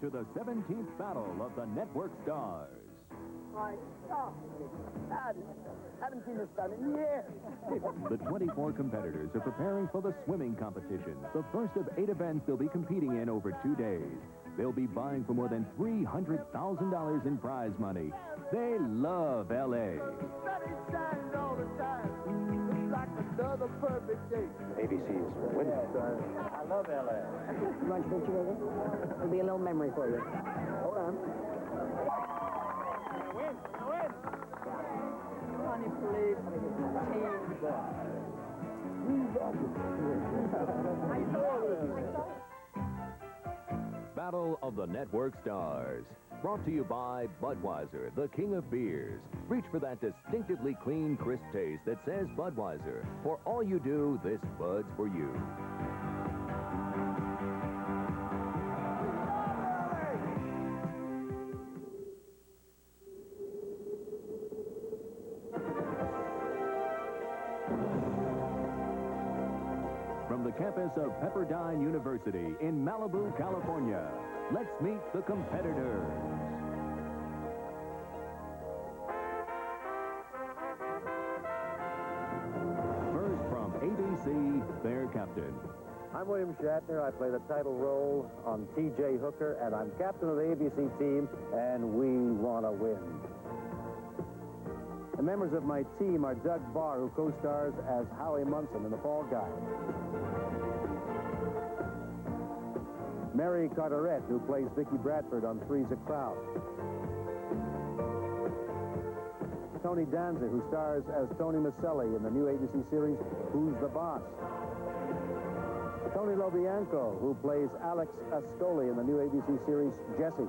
to the 17th Battle of the Network Stars. Haven't seen this done in years. The 24 competitors are preparing for the swimming competition, the first of 8 events they'll be competing in over 2 days. They'll be vying for more than $300,000 in prize money. They love L.A. Another perfect day. ABC's winning. I love L.A. You want your picture with it? It'll be a little memory for you. Hold on. Win. Honey, please. Battle of the Network Stars. Brought to you by Budweiser, the king of beers. Reach for that distinctively clean, crisp taste that says Budweiser. For all you do, this Bud's for you. From the campus of Pepperdine University in Malibu, California, let's meet the competitors. First from ABC, their captain. I'm William Shatner. I play the title role on T.J. Hooker, and I'm captain of the ABC team, and we want to win. The members of my team are Doug Barr, who co-stars as Howie Munson in The Fall Guy. Mary Carteret, who plays Vicki Bradford on Three's a Crowd. Tony Danza, who stars as Tony Maselli in the new ABC series, Who's the Boss? Tony Lobianco, who plays Alex Ascoli in the new ABC series, Jessie.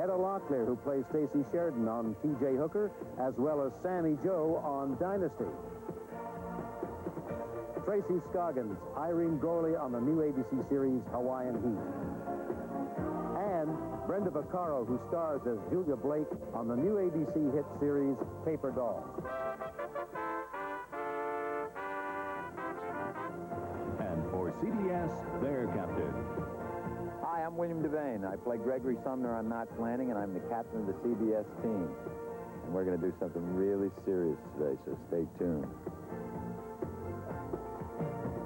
Etta Locklear, who plays Stacey Sheridan on T.J. Hooker, as well as Sammy Joe on Dynasty. Tracy Scoggins, Irene Gorley on the new ABC series, Hawaiian Heat. And Brenda Vaccaro, who stars as Julia Blake on the new ABC hit series, Paper Dolls. And for CBS, their captain. Hi, I'm William Devane. I play Gregory Sumner on Knots Landing, and I'm the captain of the CBS team. And we're going to do something really serious today, so stay tuned.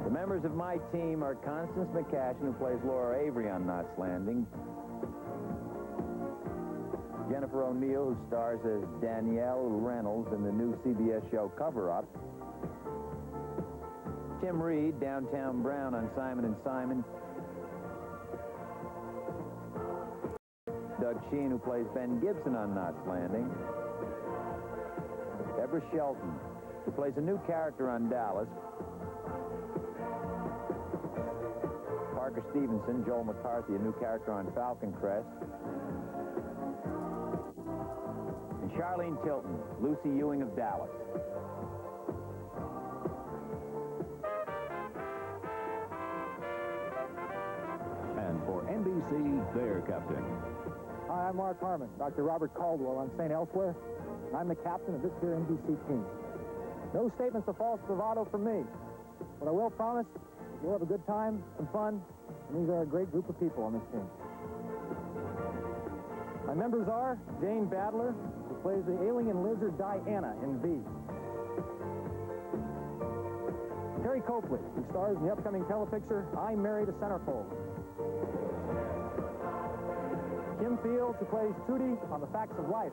The members of my team are Constance McCashin, who plays Laura Avery on Knots Landing. Jennifer O'Neill, who stars as Danielle Reynolds in the new CBS show Cover Up. Tim Reed, Downtown Brown on Simon & Simon. Doug Sheen, who plays Ben Gibson on Knots Landing. Deborah Shelton, who plays a new character on Dallas. Parker Stevenson, Joel McCarthy, a new character on Falcon Crest. And Charlene Tilton, Lucy Ewing of Dallas. And for NBC, their captain. Hi, I'm Mark Harmon, Dr. Robert Caldwell on St. Elsewhere, and I'm the captain of this here NBC team. No statements of false bravado from me, but I will promise we'll have a good time, some fun, and these are a great group of people on this team. My members are Jane Badler, who plays the alien lizard Diana in V. Terry Copley, who stars in the upcoming telepicture I Married a Centerfold. Kim Fields, who plays Tootie on The Facts of Life.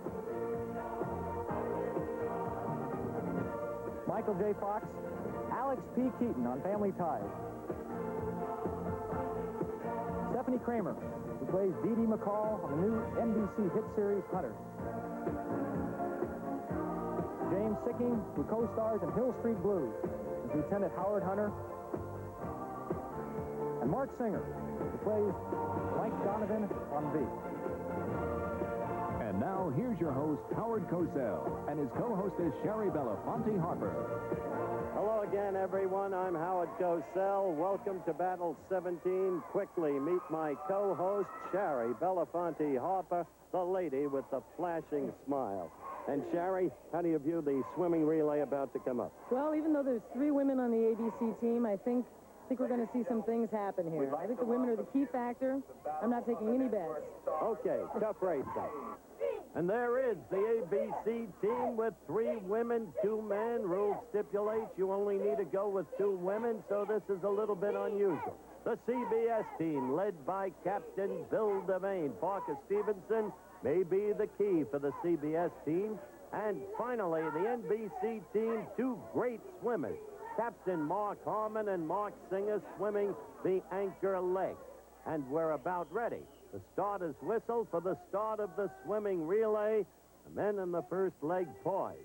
Michael J. Fox, Alex P. Keaton on Family Ties. Stephanie Kramer, who plays Dee Dee McCall on the new NBC hit series Hunter. James Sicking, who co-stars in Hill Street Blues as Lieutenant Howard Hunter. And Mark Singer, who plays Mike Donovan on V. And now, here's your host, Howard Cosell, and his co-hostess, Sherry Belafonte Harper. Hello again, everyone. I'm Howard Cosell. Welcome to Battle 17. Quickly meet my co-host, Sherry Belafonte Harper, the lady with the flashing smile. And Sherry, how do you view the swimming relay about to come up? Well, even though there's 3 women on the ABC team, I think I think we're going to see some things happen here. I think the women are the key factor. I'm not taking any bets. Okay, tough race then. And there is the ABC team with 3 women, 2 men. Rules stipulate you only need to go with 2 women, so this is a little bit unusual. The CBS team, led by Captain Bill Devane. Parker Stevenson may be the key for the CBS team. And finally, the NBC team, 2 great swimmers. Captain Mark Harmon and Mark Singer swimming the anchor leg. And we're about ready. The starter's whistle for the start of the swimming relay. The men in the first leg poised.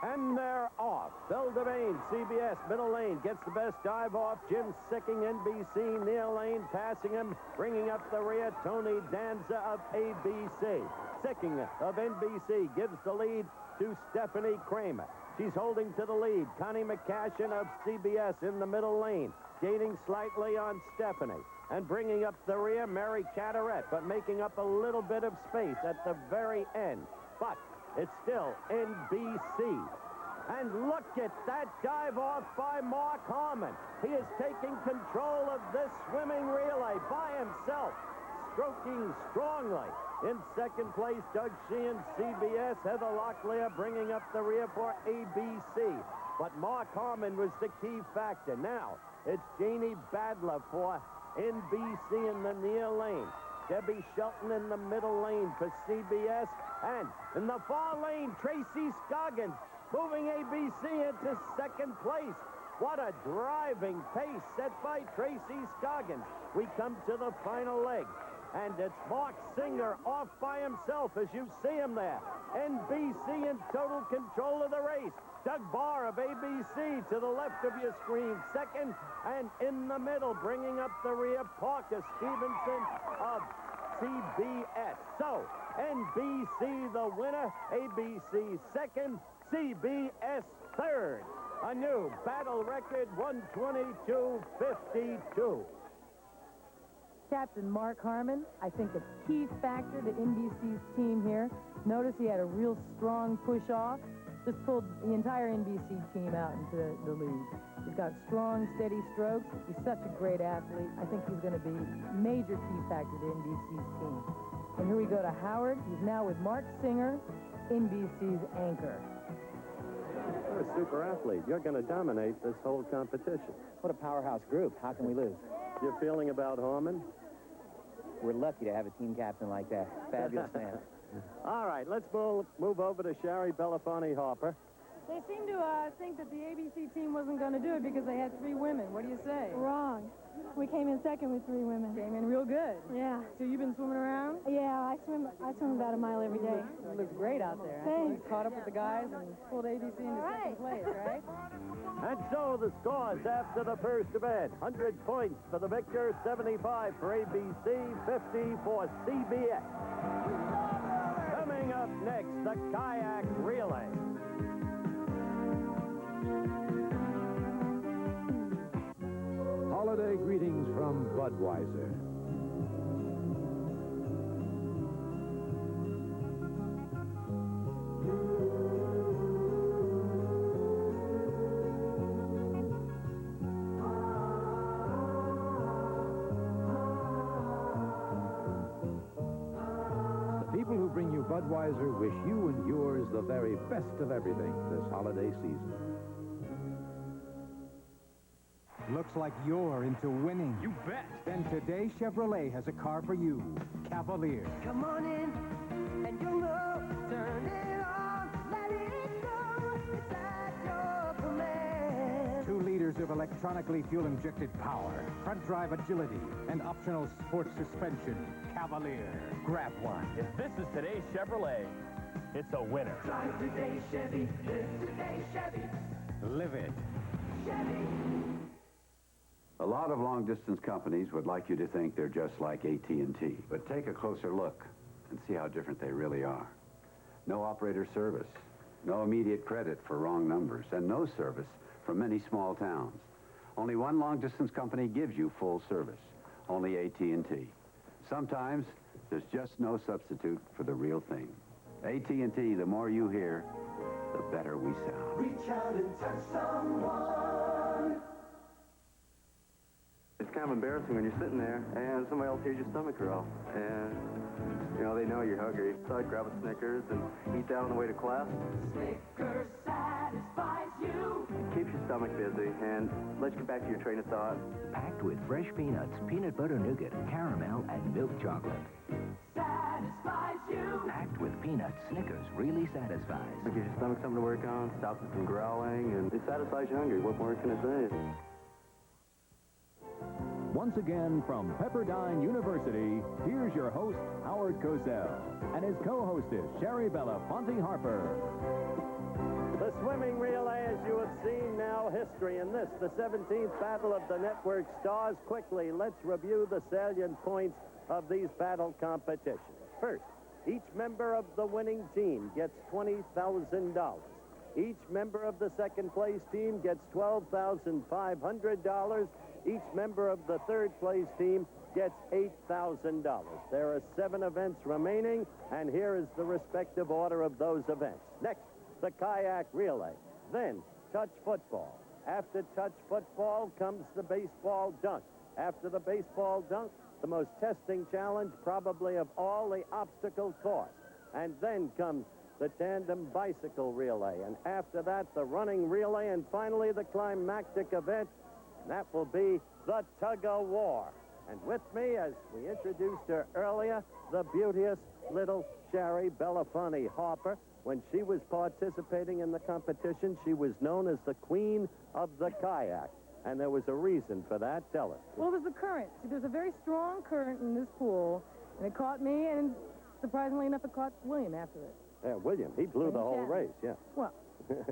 And they're off. Bill Devane, CBS, middle lane, gets the best dive off. Jim Sicking, NBC, near lane, passing him, bringing up the rear. Tony Danza of ABC. Sicking of NBC gives the lead to Stephanie Kramer. She's holding to the lead. Connie McCashin of CBS in the middle lane, gaining slightly on Stephanie. And bringing up the rear, Mary Carteret, but making up a little bit of space at the very end. But it's still NBC. And look at that dive off by Mark Harmon. He is taking control of this swimming relay by himself, stroking strongly. In second place, Doug Sheehan, CBS. Heather Locklear bringing up the rear for ABC. But Mark Harmon was the key factor. Now, it's Janie Badler for NBC in the near lane. Debbie Shelton in the middle lane for CBS. And in the far lane, Tracy Scoggins moving ABC into second place. What a driving pace set by Tracy Scoggins. We come to the final leg. And it's Mark Singer off by himself as you see him there. NBC in total control of the race. Doug Barr of ABC to the left of your screen, second. And in the middle, bringing up the rear, Parker Stevenson of CBS. So, NBC the winner, ABC second, CBS third. A new battle record, 122.52. Captain Mark Harmon, I think a key factor to NBC's team here. Notice he had a real strong push off. Just pulled the entire NBC team out into the lead. He's got strong, steady strokes. He's such a great athlete. I think he's going to be a major key factor to NBC's team. And here we go to Howard. He's now with Mark Singer, NBC's anchor. You're a super athlete. You're going to dominate this whole competition. What a powerhouse group. How can we lose? Your feeling about Harmon? We're lucky to have a team captain like that. Fabulous man. All right, let's move over to Sherry Belafonte Harper. They seem to think that the ABC team wasn't going to do it because they had 3 women. What do you say? Wrong. We came in second with 3 women. Came in real good. Yeah. So you've been swimming around? Yeah, I swim about a mile every day. It looks great out there. Thanks. You caught up with the guys and pulled ABC into second place, right? And so the scores after the first event. 100 points for the victor, 75 for ABC, 50 for CBS. Coming up next, the kayak relay. Holiday greetings from Budweiser. The people who bring you Budweiser wish you and yours the very best of everything this holiday season. Looks like you're into winning. You bet. Then today Chevrolet has a car for you. Cavalier. Come on in, and you'll know. Turn it on, let it go. It's at your command. 2 liters of electronically fuel-injected power, front drive agility, and optional sports suspension. Cavalier. Grab one. If this is today's Chevrolet, it's a winner. Drive today, Chevy. Live today, Chevy. Live it. Chevy. A lot of long-distance companies would like you to think they're just like AT&T. But take a closer look and see how different they really are. No operator service, no immediate credit for wrong numbers, and no service from many small towns. Only one long-distance company gives you full service, only AT&T. Sometimes there's just no substitute for the real thing. AT&T, the more you hear, the better we sound. Reach out and touch someone. kind of embarrassing when you're sitting there and somebody else hears your stomach growl. And, you know, they know you're hungry. So I'd grab a Snickers and eat that on the way to class. Snickers satisfies you. Keeps your stomach busy and lets you get back to your train of thought. Packed with fresh peanuts, peanut butter nougat, caramel, and milk chocolate. Satisfies you. Packed with peanuts, Snickers really satisfies. It gives your stomach something to work on, stops it from growling, and it satisfies you hungry. What more can I say? Once again, from Pepperdine University, here's your host, Howard Cosell, and his co-hostess, Sherry Belafonte Harper. The swimming relay, as you have seen, now history in this, the 17th Battle of the Network Stars. Quickly, let's review the salient points of these battle competitions. First, each member of the winning team gets $20,000. Each member of the second-place team gets $12,500. Each member of the third-place team gets $8,000. There are 7 events remaining, and here is the respective order of those events. Next, the kayak relay. Then, touch football. After touch football comes the baseball dunk. After the baseball dunk, the most testing challenge probably of all, the obstacle course. And then comes the tandem bicycle relay. And after that, the running relay. And finally, the climactic event. And that will be the tug-of-war. And with me, as we introduced her earlier, the beauteous little Sherry Belafonte Harper. When she was participating in the competition, she was known as the Queen of the Kayak. And there was a reason for that. Tell us. Well, it was the current. See, there's a very strong current in this pool, and it caught me, and surprisingly enough, it caught William after it. Yeah, William, he blew the whole race, yeah. Well,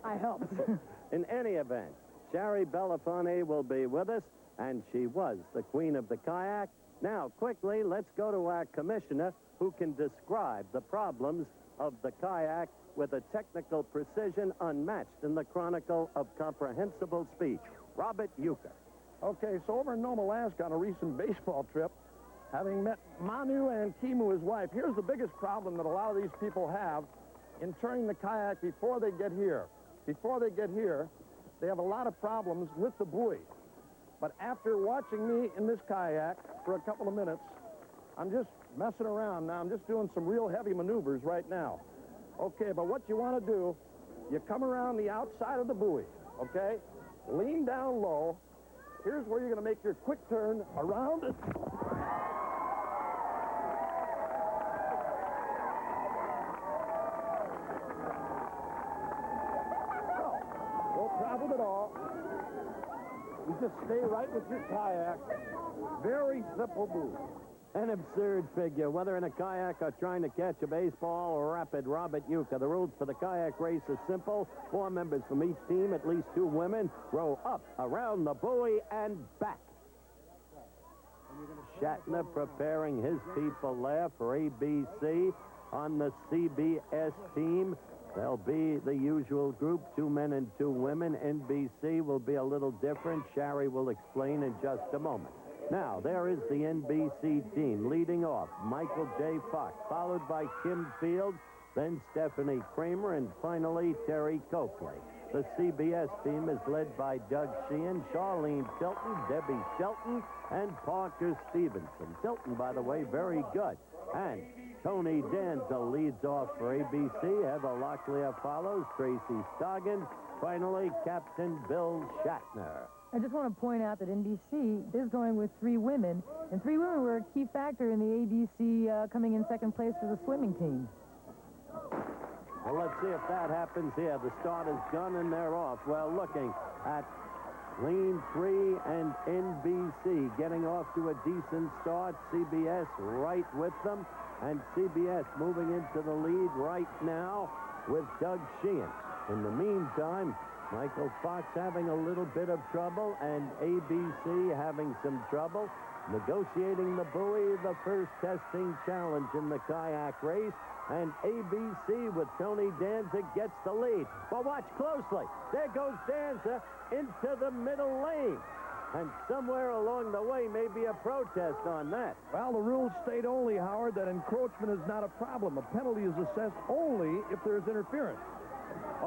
I helped. In any event, Sherry Belafonte will be with us, and she was the Queen of the Kayak. Now, quickly, let's go to our commissioner, who can describe the problems of the kayak with a technical precision unmatched in the chronicle of comprehensible speech. Robert Euchre. Okay, so over in Nome, Alaska, on a recent baseball trip, having met Manu and Kimu, his wife, here's the biggest problem that a lot of these people have in turning the kayak before they get here. Before they get here, they have a lot of problems with the buoy. But after watching me in this kayak for a couple of minutes, I'm just messing around now. I'm just doing some real heavy maneuvers right now. Okay, but what you want to do, you come around the outside of the buoy, okay? Lean down low. Here's where you're going to make your quick turn around it. No problem at all. You just stay right with your kayak. Very simple move. An absurd figure, whether in a kayak or trying to catch a baseball or rapid. Robert Euchre. The rules for the kayak race are simple. 4 members from each team, at least 2 women, row up, around the buoy, and back. Shatner preparing his people there for ABC. On the CBS team, there'll be the usual group, 2 men and 2 women. NBC will be a little different. Sherry will explain in just a moment. Now, there is the NBC team leading off. Michael J. Fox, followed by Kim Fields, then Stephanie Kramer, and finally Terry Coakley. The CBS team is led by Doug Sheehan, Charlene Tilton, Debbie Shelton, and Parker Stevenson. Tilton, by the way, very good. And Tony Danza leads off for ABC. Heather Locklear follows. Tracy Scoggins. Finally, Captain Bill Shatner. I just want to point out that NBC is going with 3 women, and 3 women were a key factor in the ABC coming in second place for the swimming team. Well, let's see if that happens here. The start is done, and they're off. Well, looking at Lean 3 and NBC getting off to a decent start. CBS right with them, and CBS moving into the lead right now with Doug Sheehan. In the meantime, Michael Fox having a little bit of trouble, and ABC having some trouble. Negotiating the buoy, the first testing challenge in the kayak race. And ABC with Tony Danza gets the lead. But watch closely. There goes Danza into the middle lane. And somewhere along the way may be a protest on that. Well, the rules state only, Howard, that encroachment is not a problem. A penalty is assessed only if there's interference.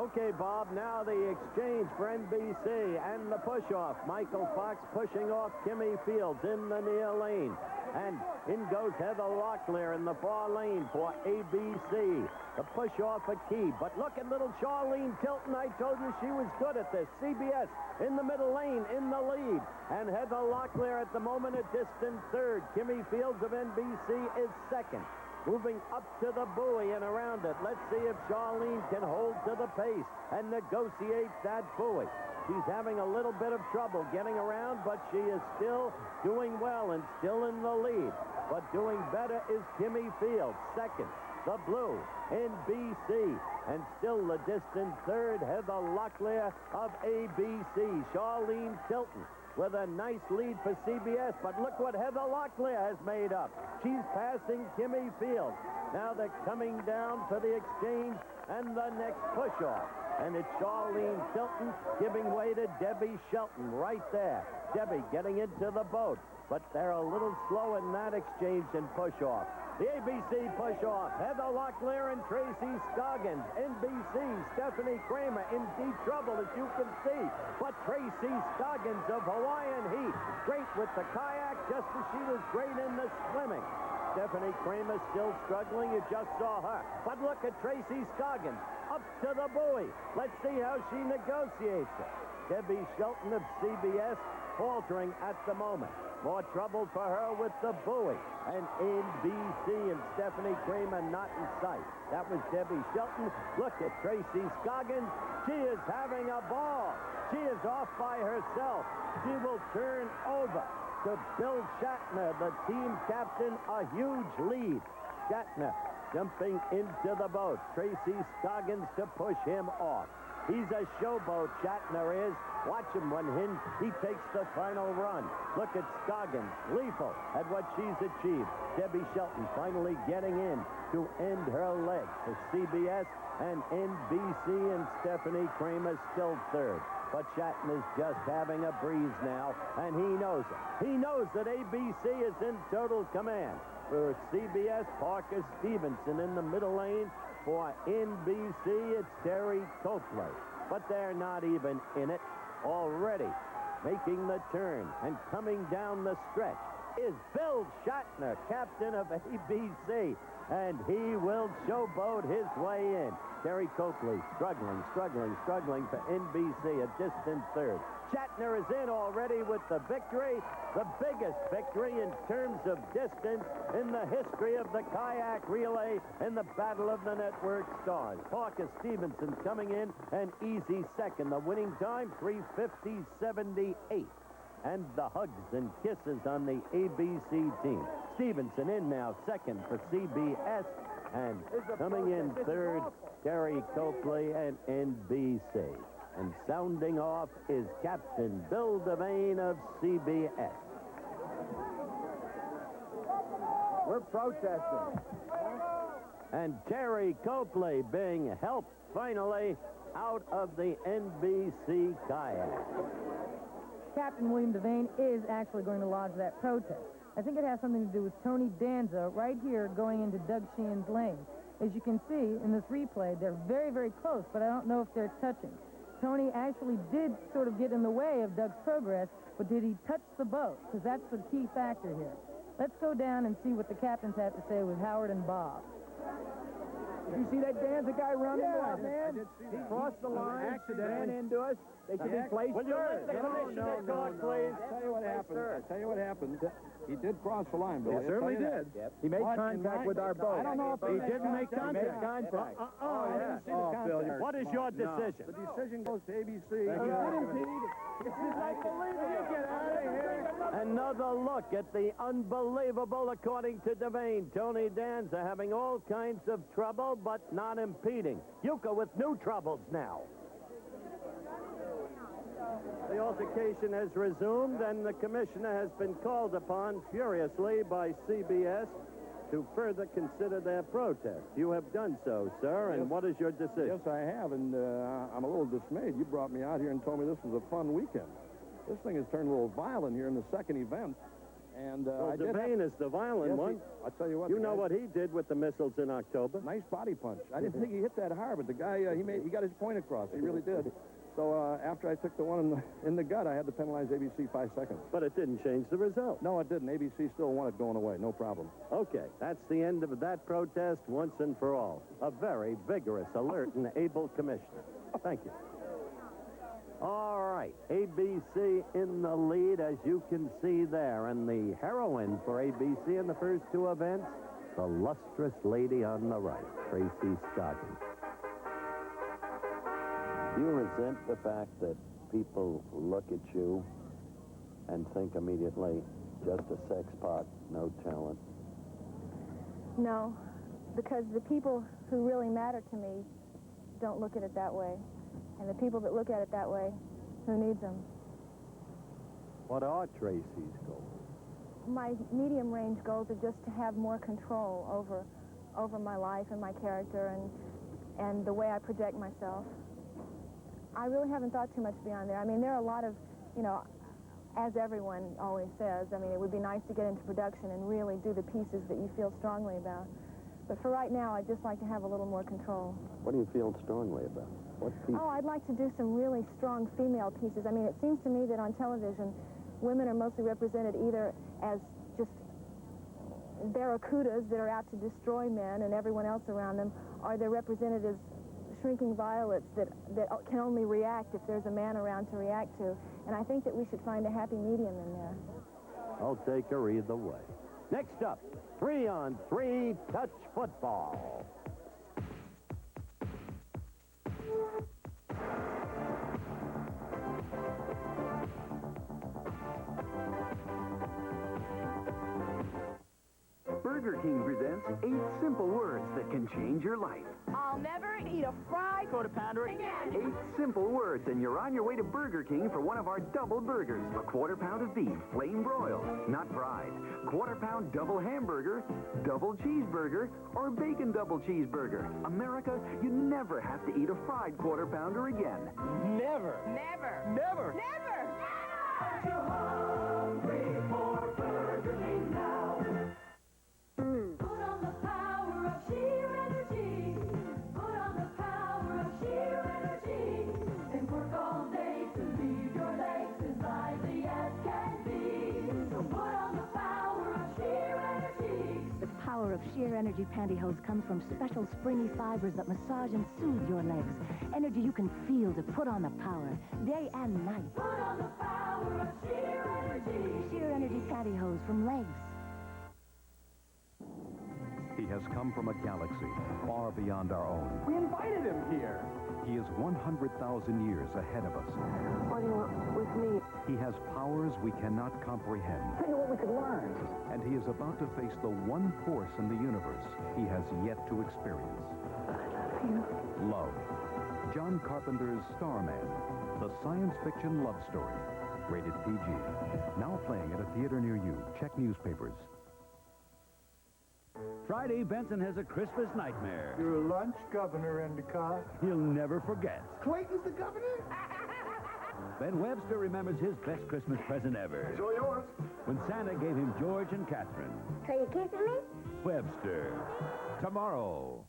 Okay, Bob, now the exchange for NBC and the push-off. Michael Fox pushing off Kimmy Fields in the near lane. And in goes Heather Locklear in the far lane for ABC. The push-off a key. But look at little Charlene Tilton. I told you she was good at this. CBS in the middle lane in the lead. And Heather Locklear at the moment a distant third. Kimmy Fields of NBC is second. Moving up to the buoy and around it. Let's see if Charlene can hold to the pace and negotiate that buoy. She's having a little bit of trouble getting around, but she is still doing well and still in the lead. But doing better is Kimmy Fields, second. The blue, NBC, and still the distant third, Heather Locklear of ABC. Charlene Tilton with a nice lead for CBS, but look what Heather Locklear has made up. She's passing Kimmy Fields. Now they're coming down for the exchange and the next push-off. And it's Charlene Tilton giving way to Debbie Shelton right there. Debbie getting into the boat, but they're a little slow in that exchange and push-off. The ABC push-off, Heather Locklear and Tracy Scoggins. NBC, Stephanie Kramer in deep trouble, as you can see. But Tracy Scoggins of Hawaiian Heat, great with the kayak, just as she was great in the swimming. Stephanie Kramer still struggling. You just saw her. But look at Tracy Scoggins up to the buoy. Let's see how she negotiates it. Debbie Shelton of CBS faltering at the moment. More trouble for her with the buoy. And NBC and Stephanie Kramer not in sight. That was Debbie Shelton. Look at Tracy Scoggins. She is having a ball. She is off by herself. She will turn over to Bill Shatner, the team captain, a huge lead. Shatner jumping into the boat. Tracy Scoggins to push him off. He's a showboat, Shatner is. Watch him when he takes the final run. Look at Scoggins, lethal at what she's achieved. Debbie Shelton finally getting in to end her leg for CBS and NBC, and Stephanie Kramer still third. But Shatner's just having a breeze now, and he knows it. He knows that ABC is in total command. For CBS, Parker Stevenson in the middle lane. For NBC, it's Terry Copley. But they're not even in it. Already making the turn and coming down the stretch is Bill Shatner, captain of ABC. And he will showboat his way in. Terry Copley struggling for NBC, a distant third. Shatner is in already with the victory, the biggest victory in terms of distance in the history of the kayak relay in the Battle of the Network Stars. Parker Stevenson coming in an easy second. The winning time, 3:50.78. And the hugs and kisses on the ABC team. Stevenson in now, second for CBS. And coming in third, Terry Copley and NBC. And sounding off is Captain Bill Devane of CBS. We're protesting. And Terry Copley being helped finally out of the NBC kayak. Captain William Devane is actually going to lodge that protest. I think it has something to do with Tony Danza right here going into Doug Sheehan's lane. As you can see in this replay, they're very, very close, but I don't know if they're touching. Tony actually did sort of get in the way of Doug's progress, but did he touch the boat? Because that's the key factor here. Let's go down and see what the captains have to say with Howard and Bob. Did you see that Danza guy running? Yeah, man. He crossed the line, ran into us. They should be placed Will you let the third. commissioner talk, please? I'll tell you what happened. He did cross the line, Bill. He certainly did. He made But contact with our boat. I don't know if he didn't make contact. He made contact. Phil, What is your decision? The decision goes to ABC. This is unbelievable. Get out of here. Another look at the unbelievable, according to Devane. Tony Danza having all kinds of trouble, but not impeding. Yucca with new troubles now. The altercation has resumed, and the commissioner has been called upon furiously by CBS to further consider their protest. You have done so, sir, and what is your decision? Yes, I have, and I'm a little dismayed. You brought me out here and told me this was a fun weekend. This thing has turned a little violent here in the second event, And Well, I did Devane is the violent Yes, one. I'll tell you what. You the know guy- what he did with the missiles in October. Nice body punch. I didn't think he hit that hard, but the guy, he got his point across. He really did. So after I took the one in the gut, I had to penalize ABC 5 seconds. But it didn't change the result. No, it didn't. ABC still won it going away. No problem. Okay, that's the end of that protest once and for all. A very vigorous, alert, and able commissioner. Thank you. All right, ABC in the lead, as you can see there. And the heroine for ABC in the first two events, the lustrous lady on the right, Tracy Scoggins. Do you resent the fact that people look at you and think immediately, just a sex pot, no talent? No, because the people who really matter to me don't look at it that way. And the people that look at it that way, who needs them? What are Tracy's goals? My medium-range goals are just to have more control over my life and my character and the way I project myself. I really haven't thought too much beyond there. I mean, there are a lot of, you know, as everyone always says, I mean, it would be nice to get into production and really do the pieces that you feel strongly about. But for right now, I'd just like to have a little more control. What do you feel strongly about? What piece? Oh, I'd like to do some really strong female pieces. I mean, it seems to me that on television, women are mostly represented either as just barracudas that are out to destroy men and everyone else around them, or they're represented as shrinking violets that can only react if there's a man around to react to. And I think that we should find a happy medium in there. I'll take her either way. Next up, 3-on-3 touch football. Burger King presents 8 simple words that can change your life. I'll never eat a fried quarter pounder again. 8 simple words, and you're on your way to Burger King for one of our double burgers. A quarter-pound of beef, flame broiled, not fried. Quarter-pound double hamburger, double cheeseburger, or bacon double cheeseburger. America, you never have to eat a fried quarter-pounder again. Never. Never. Never. Never. You're hungry for Burger King now. Put on the power of sheer energy. Put on the power of sheer energy. And work all day to leave your legs as lively as can be. So put on the power of sheer energy. The power of sheer energy pantyhose comes from special springy fibers that massage and soothe your legs. Energy you can feel to put on the power, day and night. Put on the power of sheer energy. Sheer energy pantyhose from Legs. He has come from a galaxy far beyond our own. We invited him here. He is 100,000 years ahead of us. What do you want with me? He has powers we cannot comprehend. Tell you what we could learn. And he is about to face the one force in the universe he has yet to experience. Love. John Carpenter's Starman, the science fiction love story. Rated PG. Now playing at a theater near you. Check newspapers. Friday, Benson has a Christmas nightmare. Your lunch, Governor Endicott. He'll never forget. Clayton's the governor? Ben Webster remembers his best Christmas present ever. It's all yours. When Santa gave him George and Catherine. So you kissing me? Webster. Tomorrow.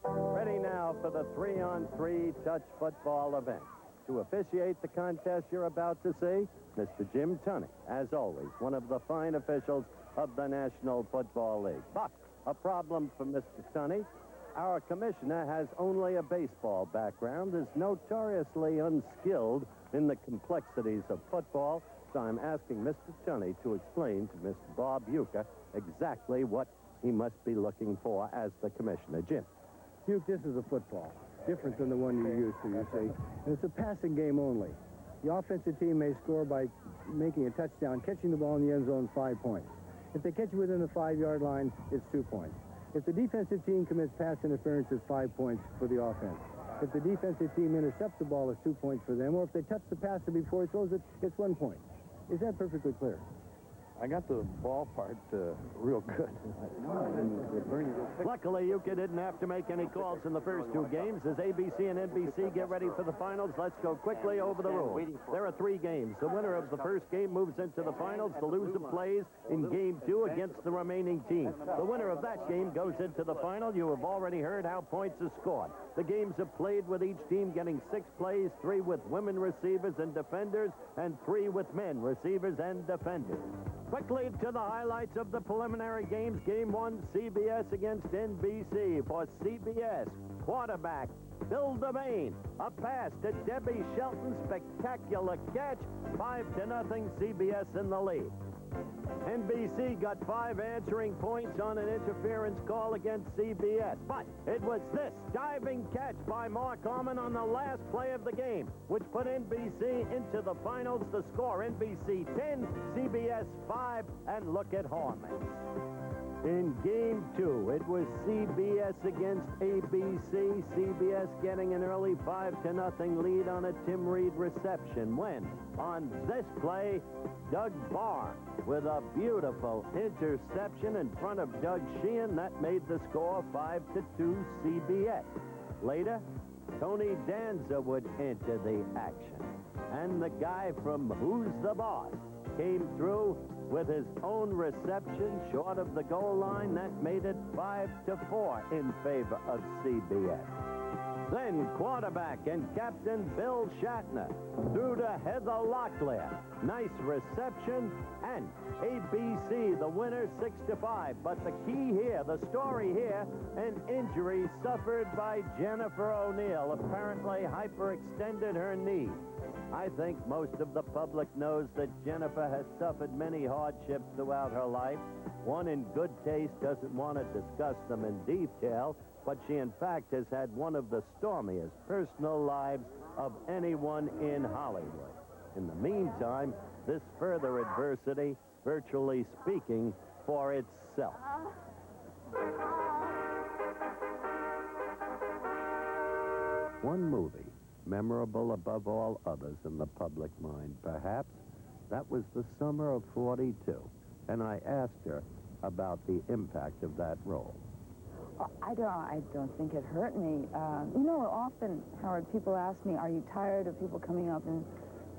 Ready now for the 3-on-3 touch football event. To officiate the contest you're about to see, Mr. Jim Tunney, as always, one of the fine officials of the National Football League. But a problem for Mr. Tunney. Our commissioner has only a baseball background, is notoriously unskilled in the complexities of football, so I'm asking Mr. Tunney to explain to Mr. Bob Uecker exactly what he must be looking for as the commissioner. Jim. Duke, this is a football. Different than the one you're used to, you see. And it's a passing game only. The offensive team may score by making a touchdown, catching the ball in the end zone, 5 points. If they catch it within the 5-yard line, it's 2 points. If the defensive team commits pass interference, it's 5 points for the offense. If the defensive team intercepts the ball, it's 2 points for them. Or if they touch the passer before he throws it, it's 1 point. Is that perfectly clear? I got the ball part real good. Luckily, Yuka didn't have to make any calls in the first two games. As ABC and NBC get ready for the finals, let's go quickly over the rules. There are 3 games. The winner of the first game moves into the finals. The loser plays in Game 2 against the remaining team. The winner of that game goes into the final. You have already heard how points are scored. The games are played with each team getting 6 plays, 3 with women receivers and defenders, and 3 with men receivers and defenders. Quickly to the highlights of the preliminary games. Game 1, CBS against NBC. For CBS, quarterback Bill Devane. A pass to Debbie Shelton. Spectacular catch. 5-0, CBS in the lead. NBC got 5 answering points on an interference call against CBS. But it was this diving catch by Mark Harmon on the last play of the game, which put NBC into the finals. The score, NBC 10, CBS 5, and look at Harmon. In Game 2, it was CBS against ABC. CBS getting an early 5-0 lead on a Tim Reed reception when, on this play, Doug Barr with a beautiful interception in front of Doug Sheehan. That made the score 5-2 CBS. Later, Tony Danza would enter the action. And the guy from Who's the Boss came through with his own reception short of the goal line. That made it 5-4 in favor of CBS. Then quarterback and captain Bill Shatner threw to Heather Locklear. Nice reception, and ABC, the winner, 6-5. But the key here, the story here, an injury suffered by Jennifer O'Neill. Apparently hyperextended her knee. I think most of the public knows that Jennifer has suffered many hardships throughout her life. One in good taste doesn't want to discuss them in detail, but she in fact has had one of the stormiest personal lives of anyone in Hollywood. In the meantime, this further adversity, virtually speaking, for itself. One movie, memorable above all others in the public mind, perhaps, that was the summer of '42. And I asked her about the impact of that role. I don't think it hurt me. You know, often, Howard, people ask me, are you tired of people coming up and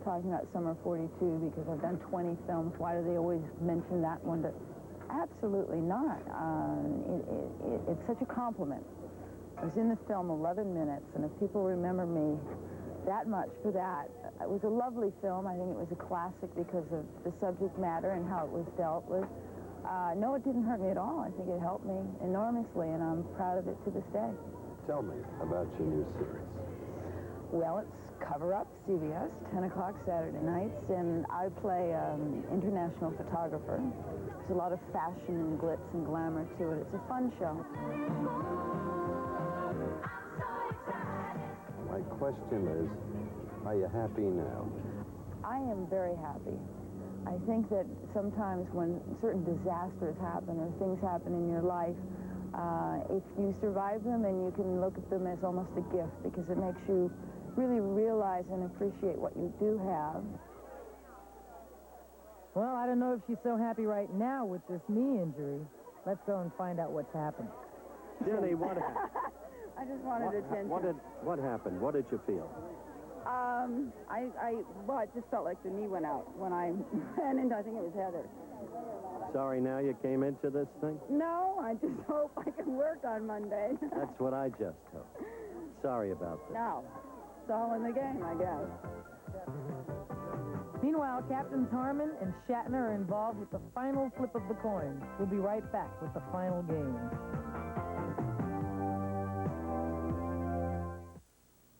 talking about Summer 42 because I've done 20 films? Why do they always mention that one? Absolutely not. It's such a compliment. I was in the film 11 minutes, and if people remember me that much for that, it was a lovely film. I think it was a classic because of the subject matter and how it was dealt with. No, it didn't hurt me at all. I think it helped me enormously, and I'm proud of it to this day. Tell me about your new series. Well, it's Cover Up, CBS, 10 o'clock Saturday nights, and I play international photographer. There's a lot of fashion and glitz and glamour to it. It's a fun show. My question is, are you happy now? I am very happy. I think that sometimes when certain disasters happen or things happen in your life, if you survive them, then you can look at them as almost a gift because it makes you really realize and appreciate what you do have. Well, I don't know if she's so happy right now with this knee injury. Let's go and find out what's happened. Jenny, what happened? I just wanted attention. What happened? What did you feel? Well, I just felt like the knee went out when I ran into, I think it was Heather. Sorry now you came into this thing? No, I just hope I can work on Monday. That's what I just hope. Sorry about that. No, it's all in the game, I guess. Meanwhile, Captains Harmon and Shatner are involved with the final flip of the coin. We'll be right back with the final game.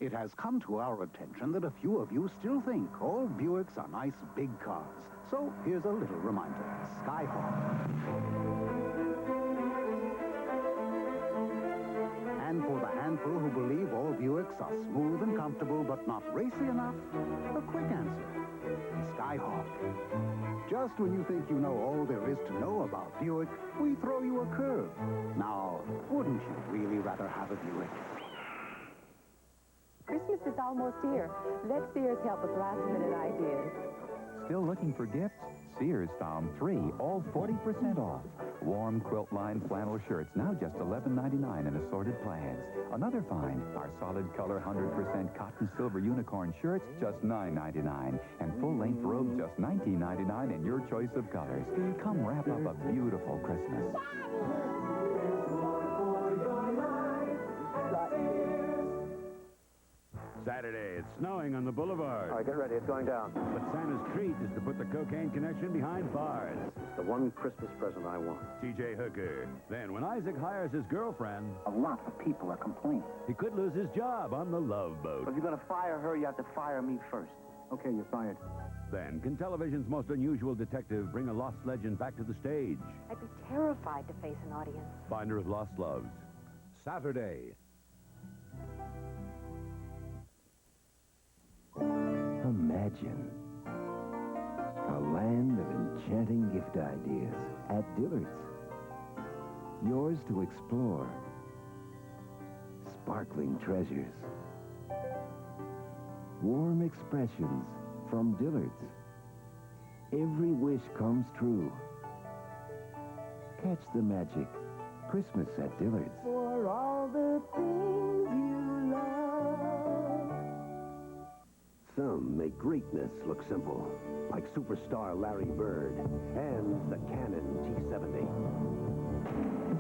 It has come to our attention that a few of you still think all Buicks are nice big cars. So here's a little reminder. Skyhawk. And for the handful who believe all Buicks are smooth and comfortable but not racy enough, a quick answer. Skyhawk. Just when you think you know all there is to know about Buick, we throw you a curve. Now, wouldn't you really rather have a Buick? Christmas is almost here. Let's see us help with last-minute ideas. Still looking for gifts? Sears found 3, all 40% off. Warm quilt-lined flannel shirts, now just $11.99 in assorted plaids. Another find, our solid color 100% cotton silver unicorn shirts, just $9.99. And full-length robes, just $19.99 in your choice of colors. Come wrap up a beautiful Christmas. Saturday, it's snowing on the boulevard. All right, get ready. It's going down. But Santa's treat is to put the cocaine connection behind bars. It's the one Christmas present I want. T.J. Hooker. Then, when Isaac hires his girlfriend, A lot of people are complaining. he could lose his job on the Love Boat. If you're going to fire her, you have to fire me first. Okay, you're fired. Then, can television's most unusual detective bring a lost legend back to the stage? I'd be terrified to face an audience. Finder of Lost Loves. Saturday. Imagine a land of enchanting gift ideas at Dillard's. Yours to explore. Sparkling treasures. Warm expressions from Dillard's. Every wish comes true. Catch the magic. Christmas at Dillard's. For all the things you love. Some make greatness look simple, like superstar Larry Bird and the Canon T70.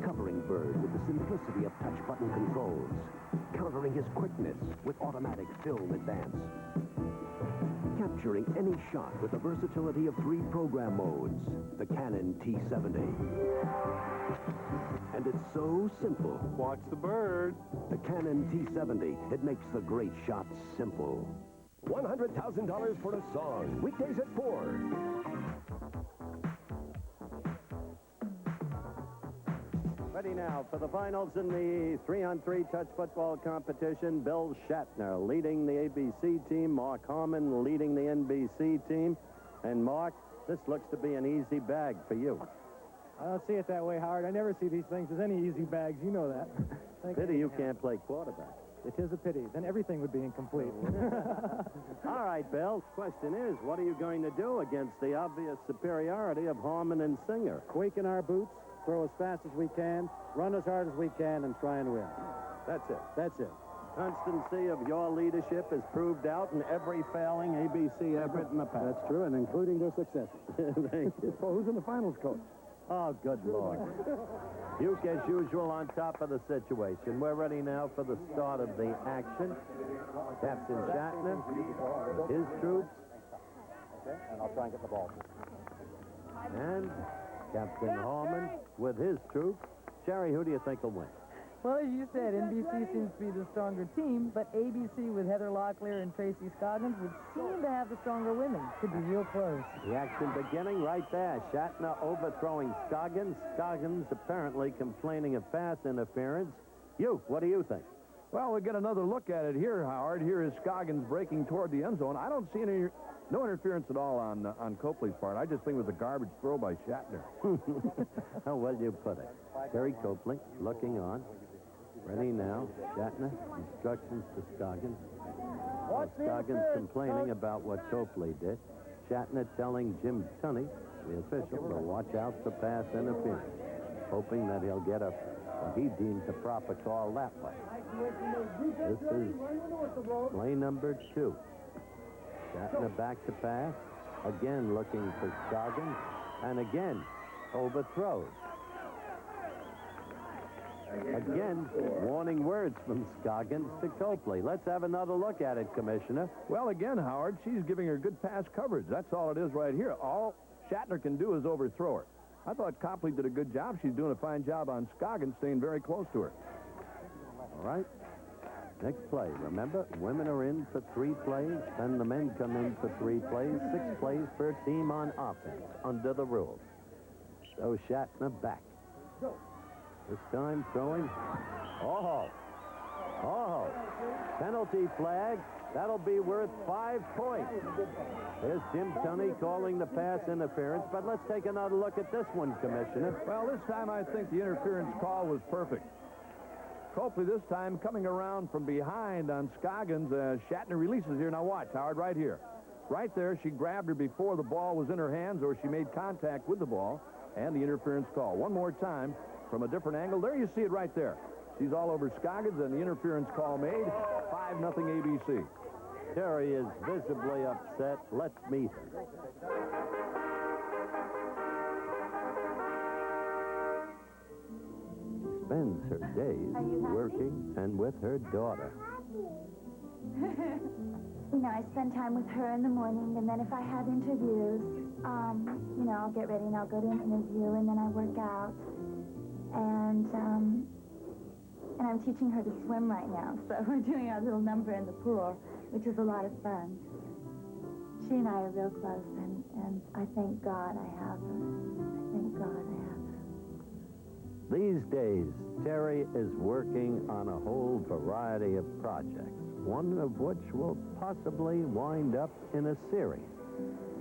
Covering Bird with the simplicity of touch button controls, countering his quickness with automatic film advance. Capturing any shot with the versatility of 3 program modes, the Canon T70. And it's so simple. Watch the bird. The Canon T70, it makes the great shots simple. $100,000 for a song. Weekdays at 4. Ready now for the finals in the 3-on-3 touch football competition. Bill Shatner leading the ABC team. Mark Harmon leading the NBC team. And Mark, this looks to be an easy bag for you. I don't see it that way, Howard. I never see these things as any easy bags. You know that. Pity you can't play quarterback. It is a pity. Then everything would be incomplete. All right, Bill. Question is, what are you going to do against the obvious superiority of Harmon and Singer? Weaken our boots, throw as fast as we can, run as hard as we can, and try and win. That's it. That's it. Constancy of your leadership is proved out in every failing ABC effort in the past. That's true, and including their successes. Thank you. So who's in the finals, Coach? Oh, good Lord. Duke, as usual, on top of the situation. We're ready now for the start of the action. Captain Shatner, his troops. Okay, and I'll try and get the ball. And Captain Harmon with his troops. Sherry, who do you think will win? Well, as you said, NBC seems to be the stronger team, but ABC with Heather Locklear and Tracy Scoggins would seem to have the stronger women. Could be real close. The action beginning right there. Shatner overthrowing Scoggins. Scoggins apparently complaining of pass interference. Duke, what do you think? Well, we'll get another look at it here, Howard. Here is Scoggins breaking toward the end zone. I don't see no interference at all on Copley's part. I just think it was a garbage throw by Shatner. How well you put it. Terry Copley looking on. Ready now. Shatner, instructions to Scoggins. Scoggins complaining about what Copley did. Shatner telling Jim Tunney, the official, to watch out for pass interference, hoping that he'll get what he deems a proper call that way. This is play number 2. Shatner back to pass. Again looking for Scoggins. And again, overthrows. Again, warning words from Scoggins to Copley. Let's have another look at it, Commissioner. Well, again, Howard, she's giving her good pass coverage. That's all it is right here. All Shatner can do is overthrow her. I thought Copley did a good job. She's doing a fine job on Scoggins, staying very close to her. All right. Next play. Remember, women are in for 3 plays, then the men come in for 3 plays, 6 plays per team on offense, under the rules. So Shatner back. This time throwing. Oh. Penalty flag. That'll be worth 5 points. There's Jim Tunney calling the pass interference, but let's take another look at this one, Commissioner. Well, this time I think the interference call was perfect. Copley this time coming around from behind on Scoggins. Shatner releases here. Now watch, Howard, right here. Right there, she grabbed her before the ball was in her hands or she made contact with the ball, and the interference call. One more time from a different angle. There you see it right there. She's all over Scoggins, and the interference call made. 5-0 ABC. Terry is visibly upset. Let's meet her. Spends her days working and with her daughter. You know, I spend time with her in the morning, and then if I have interviews, you know, I'll get ready and I'll go to an interview, and then I work out. And I'm teaching her to swim right now, so we're doing our little number in the pool, which is a lot of fun. She and I are real close, and I thank God I have her. I thank God I have her. These days, Terry is working on a whole variety of projects, one of which will possibly wind up in a series.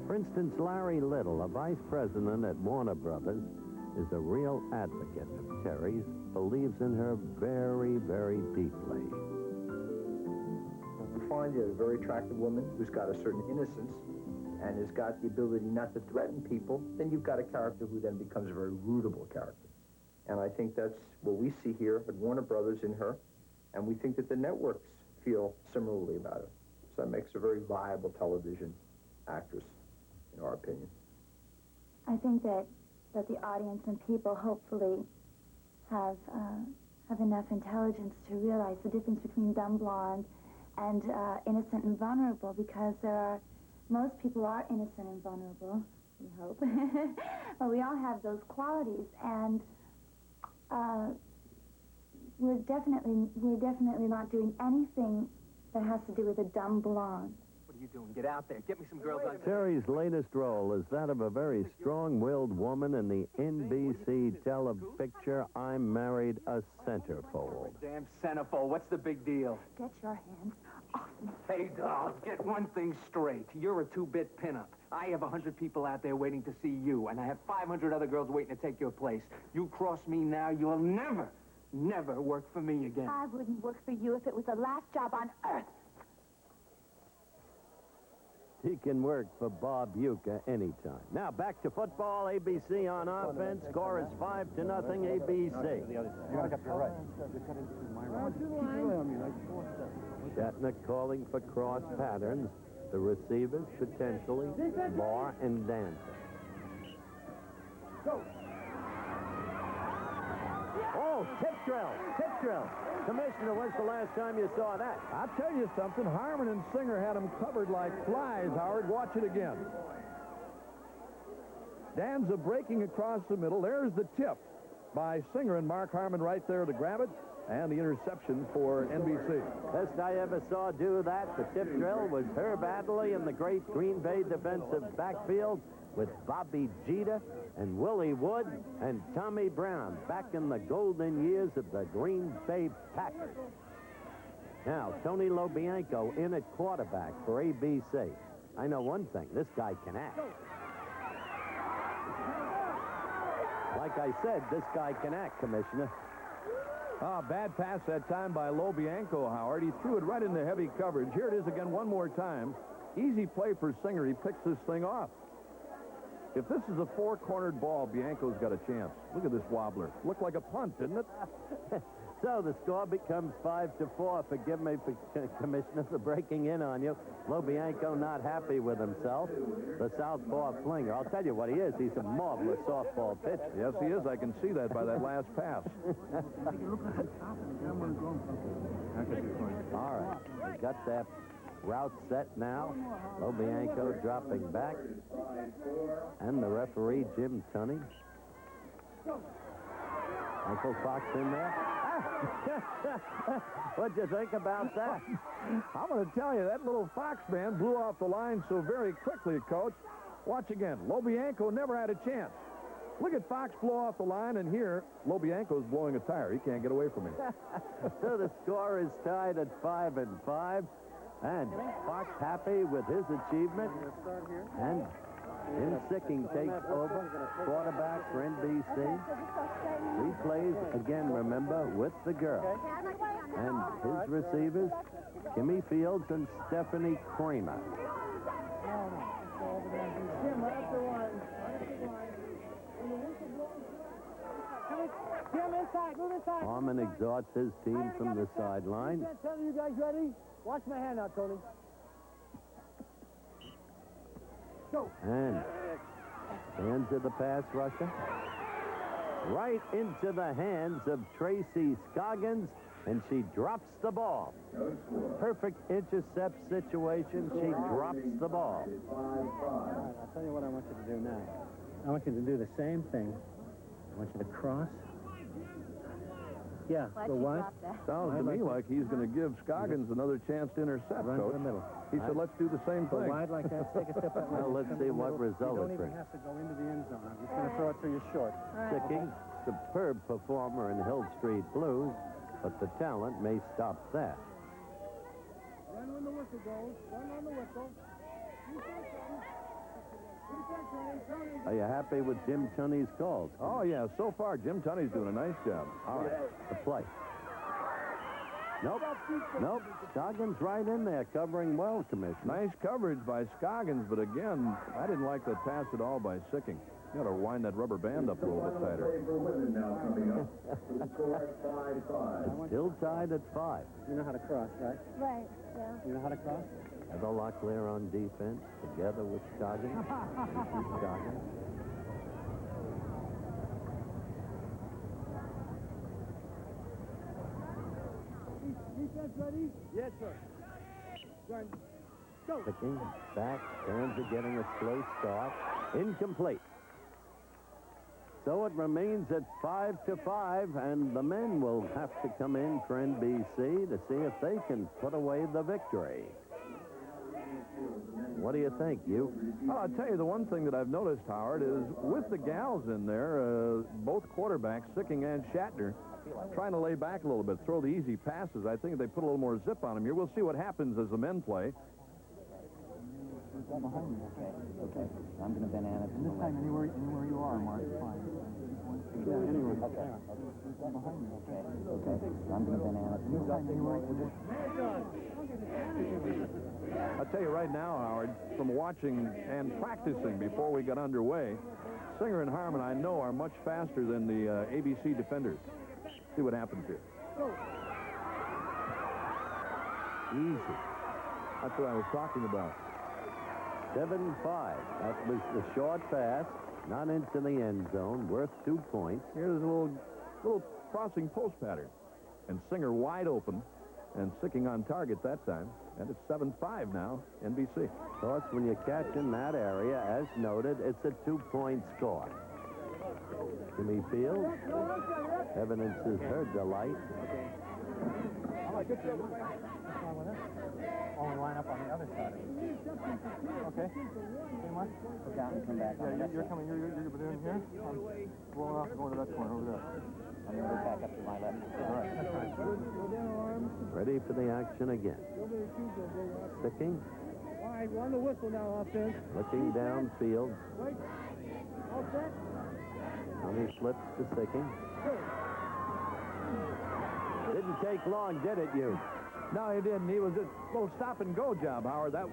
For instance, Larry Little, a vice president at Warner Brothers, is a real advocate of Terry's, believes in her very, very deeply. If you find a very attractive woman who's got a certain innocence and has got the ability not to threaten people, then you've got a character who then becomes a very rootable character. And I think that's what we see here at Warner Brothers in her, and we think that the networks feel similarly about her. So that makes her a very viable television actress, in our opinion. I think that the audience and people hopefully have enough intelligence to realize the difference between dumb blonde and innocent and vulnerable, because most people are innocent and vulnerable, we hope. But we all have those qualities, and we're definitely not doing anything that has to do with a dumb blonde. What are you doing? Get out there. Get me some girls on... Terry's latest role is that of a very strong-willed woman in the NBC tele-picture I'm Married a Centerfold. Damn centerfold. What's the big deal? Get your hands off me. Hey, dolls, get one thing straight. You're a two-bit pinup. I have 100 people out there waiting to see you, and I have 500 other girls waiting to take your place. You cross me now, you'll never work for me again. I wouldn't work for you if it was the last job on earth. He can work for Bob Uecker anytime. Now, back to football. ABC on offense. Score is 5-0 ABC. Shatner calling for cross patterns. The receivers potentially Barr and Dancer. Oh, tip drill. Commissioner, when's the last time you saw that? I'll tell you something. Harmon and Singer had them covered like flies, Howard. Watch it again. Danza breaking across the middle. There's the tip by Singer and Mark Harmon right there to grab it. And the interception for NBC. Best I ever saw do that, the tip drill, was Herb Adderley in the great Green Bay defensive backfield with Bobby Jeter and Willie Wood and Tommy Brown back in the golden years of the Green Bay Packers. Now, Tony Lobianco in at quarterback for ABC. I know one thing, this guy can act. Like I said, this guy can act, Commissioner. Bad pass that time by Lobianco, Howard. He threw it right into heavy coverage. Here it is again one more time. Easy play for Singer. He picks this thing off. If this is a four-cornered ball, Bianco's got a chance. Look at this wobbler. Looked like a punt, didn't it? So the score becomes 5-4. Forgive me, Commissioner, for breaking in on you. Lobianco not happy with himself. The southpaw flinger. I'll tell you what he is. He's a marvelous softball pitcher. Yes, he is. I can see that by that last pass. All right. We got that route set now. Lobianco dropping back. And the referee, Jim Tunney. Uncle Fox in there. What'd you think about that? I'm going to tell you, that little Fox man blew off the line so very quickly, Coach. Watch again. Lobianco never had a chance. Look at Fox blow off the line, and here, Lobianco's blowing a tire. He can't get away from him. So the score is tied at 5-5. And Fox happy with his achievement. And Jim Sicking takes over, quarterback for NBC. He plays, again, remember, with the girl. And his receivers, Kimmy Fields and Stephanie Kramer. Jim, inside, move inside. Harmon exhorts his team from the sideline. Tell you guys ready? Watch my hand out, Tony. Go. And hands of the pass rusher. Right into the hands of Tracy Scoggins, and she drops the ball. Perfect intercept situation. She drops the ball. All right, I'll tell you what I want you to do now. I want you to do the same thing. I want you to cross. Yeah, Why'd the you what? drop that? Sounds to me like he's going to give Scoggins another chance to intercept, Run Coach. to the middle. He said, let's do the same Go thing. wide like that. Take a step that way. Well, let's Come see to the what middle. result You it don't even brings. have to go into the end zone. I'm just going to throw it to you short. Sticking, superb performer in Hill Street Blues, but the talent may stop that. Run when the whistle goes. Run on the whistle. Are you happy with Jim Tunney's calls? Oh, yeah, so far, Jim Tunney's doing a nice job. All right, the play. Nope. Scoggins right in there, covering well, Commissioner. Nice coverage by Scoggins, but again, I didn't like that pass at all by Sicking. You got to wind that rubber band up a little bit tighter. Still tied at 5. You know how to cross, right? Right, yeah. You know how to cross? Heather Locklear on defense, together with Scoggins. Scoggins. Defense ready? Yes, sir. Run. Go. Sticking back, turns are getting a slow start. Incomplete. So it remains at 5-5, and the men will have to come in for NBC to see if they can put away the victory. What do you think, you? Oh, I'll tell you, the one thing that I've noticed, Howard, is with the gals in there, both quarterbacks, Sicking and Shatner, trying to lay back a little bit, throw the easy passes. I think if they put a little more zip on them here, we'll see what happens as the men play. Okay. I'm going to banana. And this time, anywhere you are, Mark, fine. Yeah, anywhere. Okay. Okay. I'm going to banana. And this time, anywhere. I'll tell you right now, Howard, from watching and practicing before we got underway, Singer and Harmon, I know, are much faster than the ABC defenders. See what happens here. Easy. That's what I was talking about. 7-5. That was the short pass, not into the end zone, worth 2 points. Here's a little crossing post pattern. And Singer wide open and Sicking on target that time. And it's 7-5 now, NBC. Of course, when you catch in that area, as noted, it's a 2-point score. Jimmy Fields evidences her delight. Only line up on the other side of it. Okay. Hey, Mark. Look out and come back. Yeah, you're coming. You're in here. I'm rolling off and going to that corner over there. I'm going to move back up to my left. All right. That's right. Ready for the action again. Sticking. All right, we're on the whistle now, offense. Looking downfield. Wait. All set. Tommy slips to Sicking. Didn't take long, did it, you? No, he didn't. He was just a little stop-and-go job, Howard. That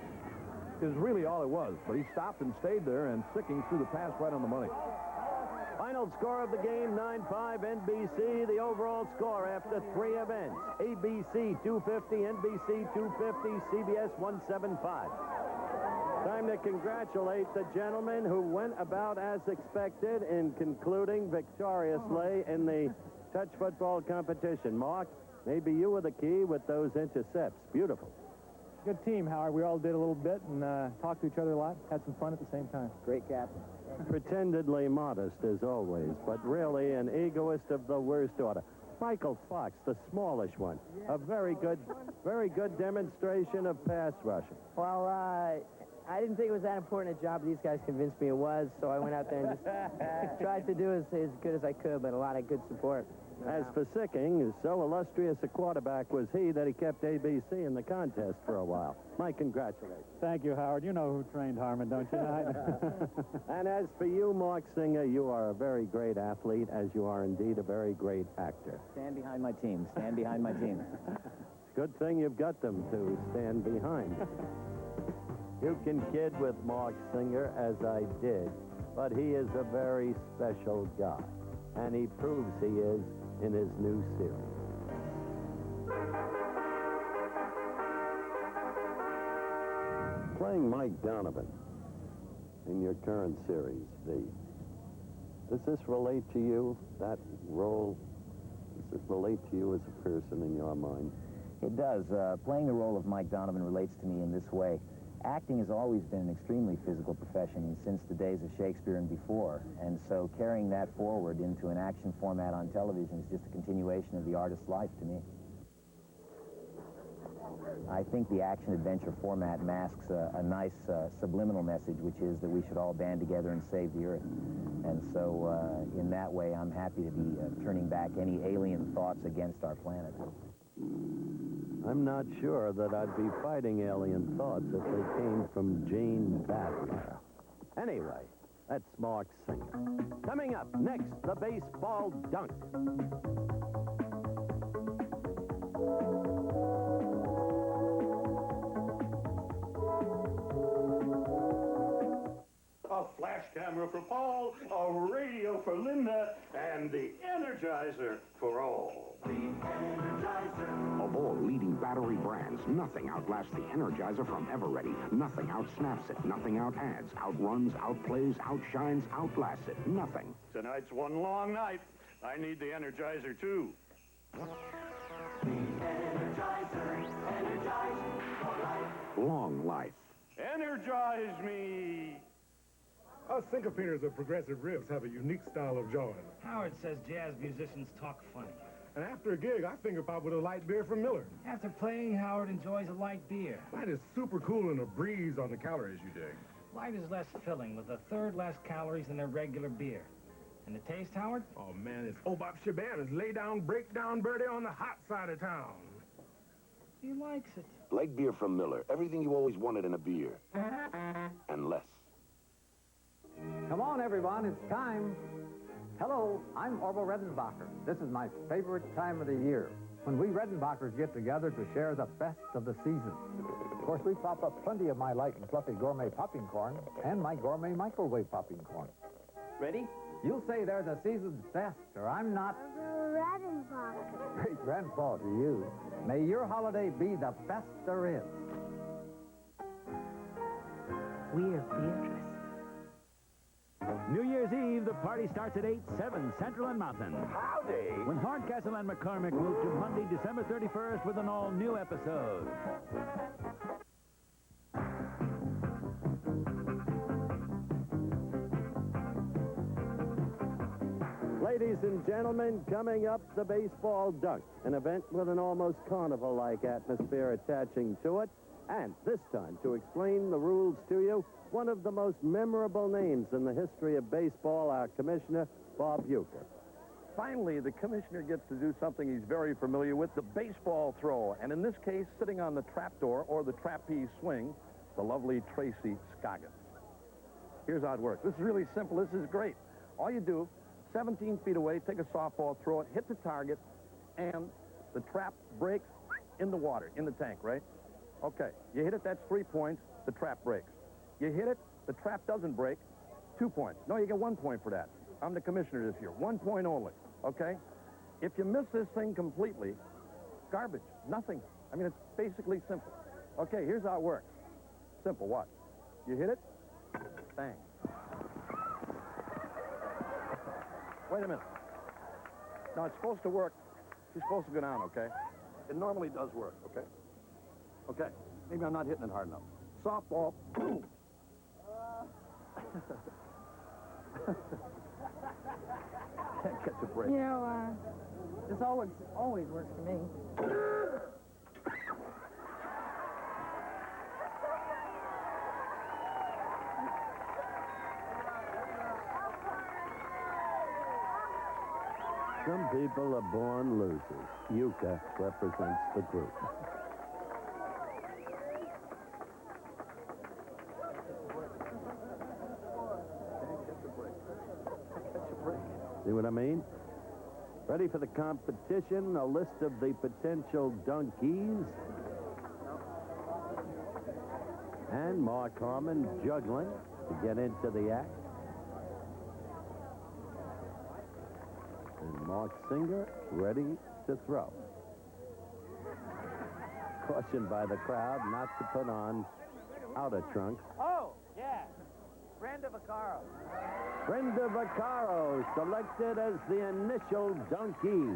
is really all it was. But he stopped and stayed there, and Sicking threw the pass right on the money. Final score of the game, 9-5 NBC. The overall score after 3 events. ABC 250, NBC 250, CBS 175. Time to congratulate the gentlemen who went about as expected in concluding victoriously in the touch football competition. Mark, maybe you were the key with those intercepts. Beautiful. Good team, Howard. We all did a little bit and talked to each other a lot. Had some fun at the same time. Great captain. Pretendedly modest as always, but really an egoist of the worst order. Michael Fox, the smallish one. A very good demonstration of pass rushing. Well, I didn't think it was that important a job. These guys convinced me it was, so I went out there and just tried to do as good as I could, but a lot of good support. As for Sicking, so illustrious a quarterback was he that he kept ABC in the contest for a while. My congratulations. Thank you, Howard. You know who trained Harmon, don't you? And as for you, Mark Singer, you are a very great athlete, as you are indeed a very great actor. Stand behind my team. Stand behind my team. Good thing you've got them to stand behind. You can kid with Mark Singer, as I did, but he is a very special guy, and he proves he is in his new series. Playing Mike Donovan in your current series, V. Does this relate to you, that role? Does it relate to you as a person in your mind? It does. Playing the role of Mike Donovan relates to me in this way. Acting has always been an extremely physical profession since the days of Shakespeare and before, and so carrying that forward into an action format on television is just a continuation of the artist's life to me. I think the action-adventure format masks a nice subliminal message, which is that we should all band together and save the Earth. And so, in that way, I'm happy to be turning back any alien thoughts against our planet. I'm not sure that I'd be fighting alien thoughts if they came from Jane Badler. Anyway, that's Mark Singer. Coming up next, the baseball dunk. A flash camera for Paul, a radio for Linda, and the Energizer for all. The Energizer. Of all leading battery brands, nothing outlasts the Energizer from Eveready. Nothing outsnaps it. Nothing outadds, outruns, outplays, outshines, outlasts it. Nothing. Tonight's one long night. I need the Energizer, too. The Energizer. Energize for life. Long life. Energize me. Us syncopators of progressive riffs have a unique style of jawing. Howard says jazz musicians talk funny. And after a gig, I finger pop with a light beer from Miller. After playing, Howard enjoys a light beer. Light is super cool and a breeze on the calories you dig. Light is less filling, with a third less calories than a regular beer. And the taste, Howard? Oh, man, it's Obop Shaban's lay down, break down birdie on the hot side of town. He likes it. Light beer from Miller. Everything you always wanted in a beer. And less. Come on, everyone, it's time. Hello, I'm Orville Redenbacher. This is my favorite time of the year, when we Redenbachers get together to share the best of the season. Of course, we pop up plenty of my light and fluffy gourmet popping corn and my gourmet microwave popping corn. Ready? You'll say they're the season's best, or I'm not. Redenbacher. Great grandpa to you. May your holiday be the best there is. We're Beatrice. New Year's Eve, the party starts at 8/7 Central and Mountain. Howdy! When Horncastle and McCormick move to Monday, December 31st with an all-new episode. Ladies and gentlemen, coming up, the baseball dunk, an event with an almost carnival-like atmosphere attaching to it. And this time, to explain the rules to you, one of the most memorable names in the history of baseball, our commissioner, Bob Uecker. Finally, the commissioner gets to do something he's very familiar with, the baseball throw. And in this case, sitting on the trapdoor or the trapeze swing, the lovely Tracy Scoggins. Here's how it works. This is really simple. This is great. All you do, 17 feet away, take a softball, throw it, hit the target, and the trap breaks in the water, in the tank, right? Okay, you hit it, that's 3 points, the trap breaks. You hit it, the trap doesn't break, 2 points. No, you get 1 point for that. I'm the commissioner this year, 1 point only, okay? If you miss this thing completely, garbage, nothing. I mean, it's basically simple. Okay, here's how it works. Simple, watch. You hit it, bang. Wait a minute. Now, it's supposed to work. She's supposed to go down, okay? It normally does work, okay? Okay, maybe I'm not hitting it hard enough. Softball, boom. Can't catch a break. You know, this always works for me. Some people are born losers. Uecker represents the group. See what I mean? Ready for the competition? A list of the potential dunkies. And Mark Harmon juggling to get into the act. And Mark Singer ready to throw. Cautioned by the crowd not to put on outer trunks. Oh, yeah. Brenda Vaccaro. Brenda Vaccaro selected as the initial donkey.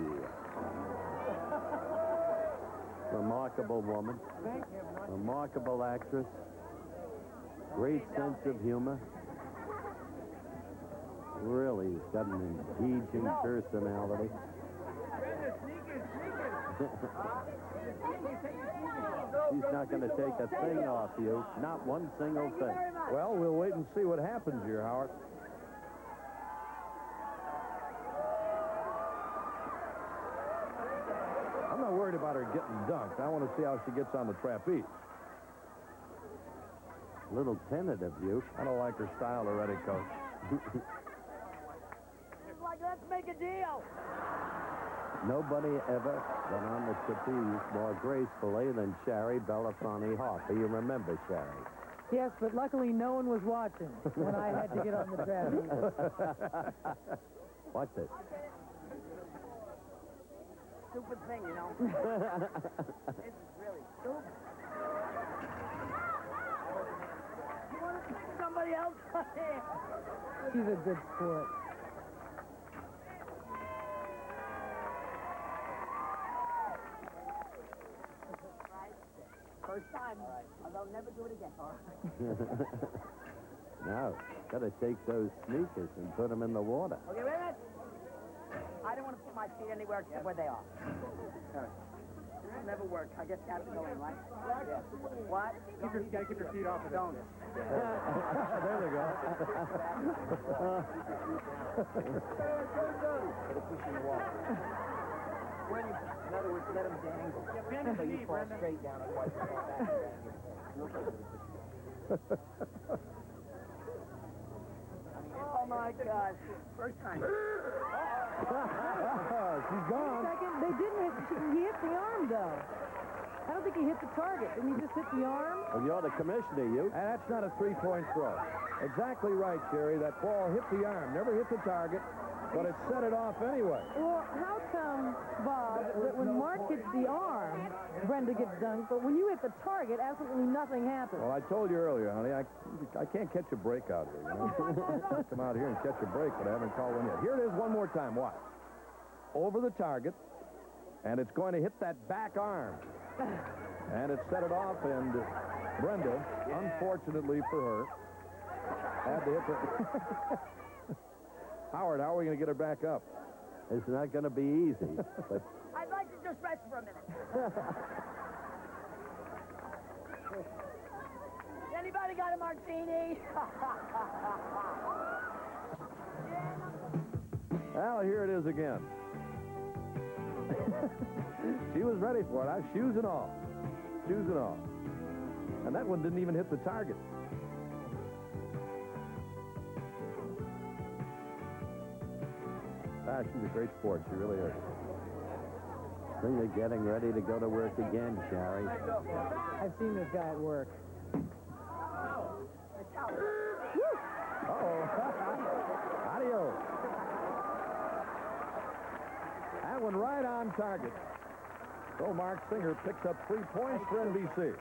Remarkable woman. Remarkable actress. Great sense of humor. Really, he's got an engaging personality. He's not going to take a thing off you. Not one single thing. Well, we'll wait and see what happens here, Howard. I'm not worried about her getting dunked. I want to see how she gets on the trapeze. A little tentative, you. I don't like her style already, Coach. It's like, let's make a deal. Nobody ever went on the trapeze more gracefully than Sherry Belafonte Harper. You remember Sherry? Yes, but luckily no one was watching when I had to get on the trapeze. Watch this. Stupid thing, you know. This is really stupid. You want to see somebody else? She's a good sport. First time, although never do it again. Now, got to take those sneakers and put them in the water. Okay, wait a minute. I don't want to put my feet anywhere except where they are. This will never work. I guess you have to go in, right? Yeah. What? You gotta keep your feet off of it. Don't. There they go. It'll push in the wall. When you, in other words, let them dangle. So you fall straight down and wipe yourself back. Oh my God! First time. She's gone. Second, they didn't hit. He hit the arm though. I don't think he hit the target. Didn't he just hit the arm? Well, you're the commissioner, you. And that's not a three-point throw. Exactly right, Sherry. That ball hit the arm, never hit the target, but it set it off anyway. Well, how come, Bob, that when Mark hits the arm, Brenda gets dunked, but when you hit the target, absolutely nothing happens? Well, I told you earlier, honey, I can't catch a break out here, you know? Come out here and catch a break, but I haven't called one yet. Here it is one more time. Watch. Over the target, and it's going to hit that back arm. And it set it off, and Brenda, unfortunately for her, had to hit the... Howard, how are we going to get her back up? It's not going to be easy. But I'd like to just rest for a minute. Anybody got a martini? Well, here it is again. She was ready for it. Shoes and all. Shoes and all. And that one didn't even hit the target. She's a great sport. She really is. Singer getting ready to go to work again, Sherry. I've seen this guy at work. Uh-oh. Adios. That one right on target. So Mark Singer picks up 3 points for NBC.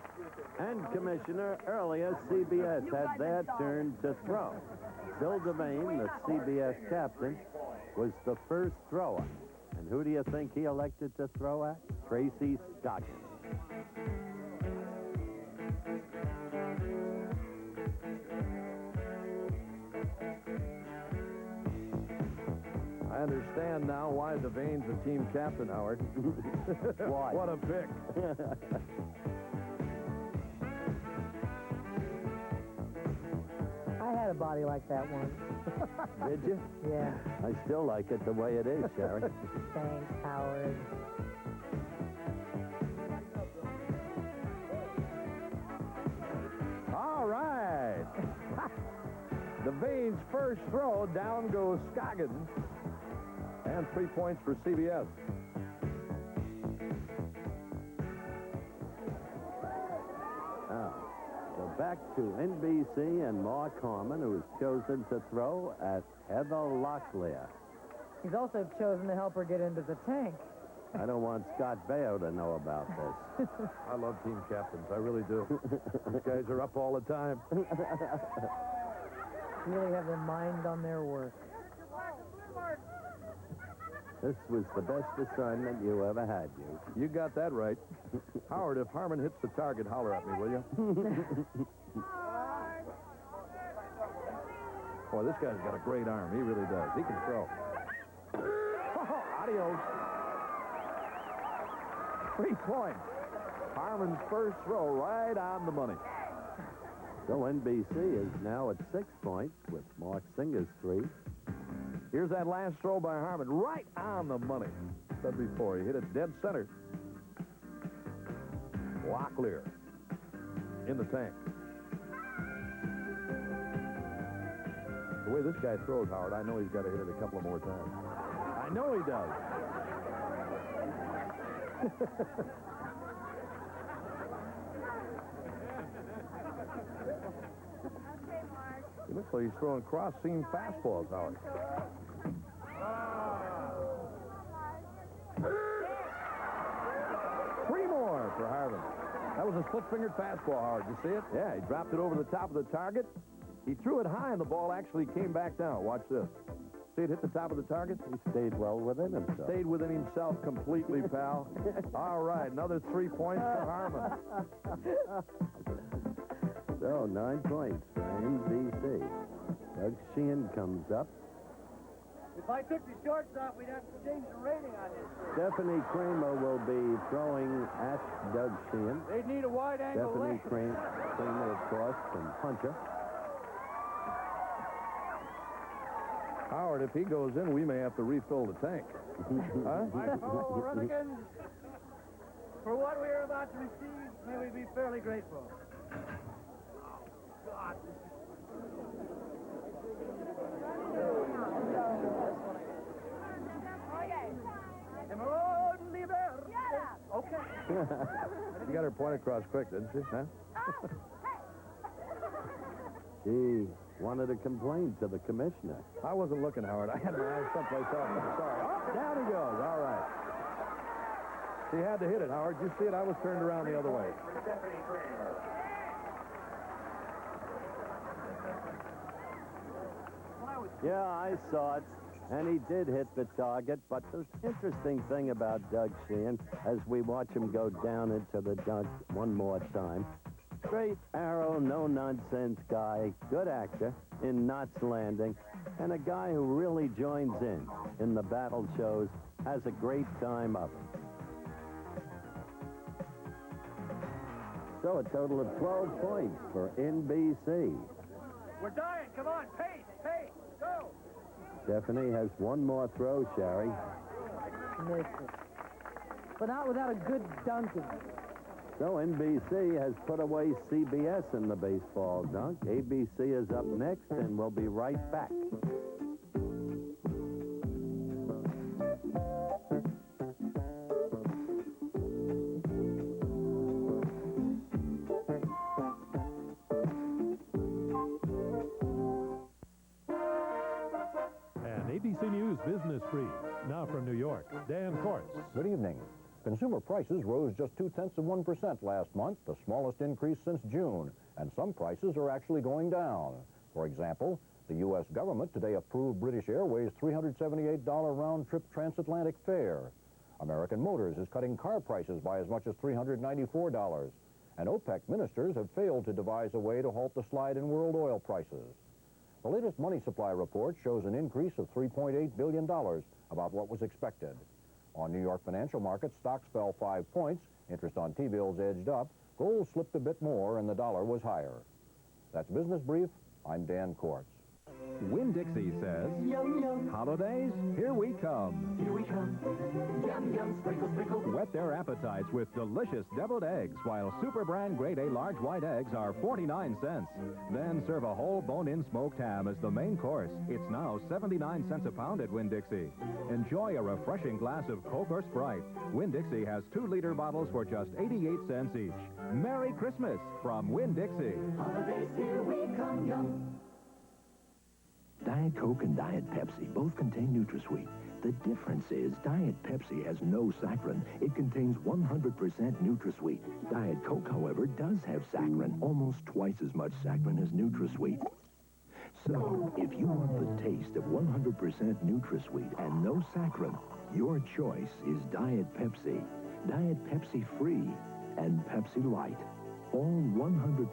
And, Commissioner, earlier CBS had their turn to throw. Bill Devane, the CBS captain, was the first thrower. And who do you think he elected to throw at? Tracy Scoggins. I understand now why Devane's the team captain, Howard. Why? What a pick. I had a body like that one. Did you? Yeah. I still like it the way it is, Sherry. Thanks, Howard. All right. Devane's first throw, down goes Scoggins. And 3 points for CBS. Now, So back to NBC and Mark Harmon, who is chosen to throw at Heather Locklear. He's also chosen to help her get into the tank. I don't want Scott Baio to know about this. I love team captains. I really do. These guys are up all the time. Really have their mind on their work. This was the best assignment you ever had, you. You got that right. Howard, if Harmon hits the target, holler at me, will you? Boy, this guy's got a great arm. He really does. He can throw. Adios. 3 points. Harmon's first throw right on the money. So NBC is now at 6 points with Mark Singer's 3. Here's that last throw by Harmon, right on the money. Said before, he hit it dead center. Locklear in the tank. The way this guy throws, Howard, I know he's got to hit it a couple of more times. I know he does. He looks like he's throwing cross-seam fastballs, Howard. 3 more for Harmon. That was a split-fingered fastball, Howard. You see it? Yeah, he dropped it over the top of the target. He threw it high, and the ball actually came back down. Watch this. See it hit the top of the target? He stayed well within himself. Stayed within himself completely, pal. All right, another 3 points for Harmon. So, 9 points for NBC. Doug Sheehan comes up. If I took the shorts off, we'd have to change the rating on this. Stephanie Kramer will be throwing at Doug Sheehan. They'd need a wide-angle Stephanie lens. Kramer, of course, from Puncher. Howard, if he goes in, we may have to refill the tank. Huh? I call Rutherford. For what we are about to receive, may we be fairly grateful. God. Okay. She got her point across quick, didn't she? Huh? She wanted to complain to the commissioner. I wasn't looking, Howard. I had my eyes someplace else. I'm sorry. Oh, down he goes. All right. He had to hit it, Howard. You see it? I was turned around the other way. Yeah, I saw it. And he did hit the target, but the interesting thing about Doug Sheehan, as we watch him go down into the dunk one more time, straight arrow, no-nonsense guy, good actor in Knots Landing, and a guy who really joins in the battle shows, has a great time of it. So a total of 12 points for NBC. We're dying. Come on, pace, go. Stephanie has one more throw, Sherry. Missed it. But not without a good dunking. So NBC has put away CBS in the baseball dunk. ABC is up next, and we'll be right back. ABC News Business Brief. Now from New York, Dan Kortz. Good evening. Consumer prices rose just 0.2% last month, the smallest increase since June, and some prices are actually going down. For example, the U.S. government today approved British Airways' $378 round-trip transatlantic fare. American Motors is cutting car prices by as much as $394, and OPEC ministers have failed to devise a way to halt the slide in world oil prices. The latest money supply report shows an increase of $3.8 billion, about what was expected. On New York financial markets, stocks fell 5 points, interest on T-bills edged up, gold slipped a bit more, and the dollar was higher. That's Business Brief. I'm Dan Kortz. Winn-Dixie says, Yum, yum. holidays, here we come. Here we come. Yum, yum, sprinkle, sprinkle. Whet their appetites with delicious deviled eggs, while Super Brand Grade A large white eggs are 49 cents. Then serve a whole bone-in smoked ham as the main course. It's now 79 cents a pound at Winn-Dixie. Enjoy a refreshing glass of Coke or Sprite. Winn-Dixie has 2-liter bottles for just 88 cents each. Merry Christmas from Winn-Dixie. Holidays, here we come. Yum. Diet Coke and Diet Pepsi both contain NutraSweet. The difference is Diet Pepsi has no saccharin. It contains 100% NutraSweet. Diet Coke, however, does have saccharin, almost twice as much saccharin as NutraSweet. So, if you want the taste of 100% NutraSweet and no saccharin, your choice is Diet Pepsi. Diet Pepsi Free and Pepsi Light. All 100%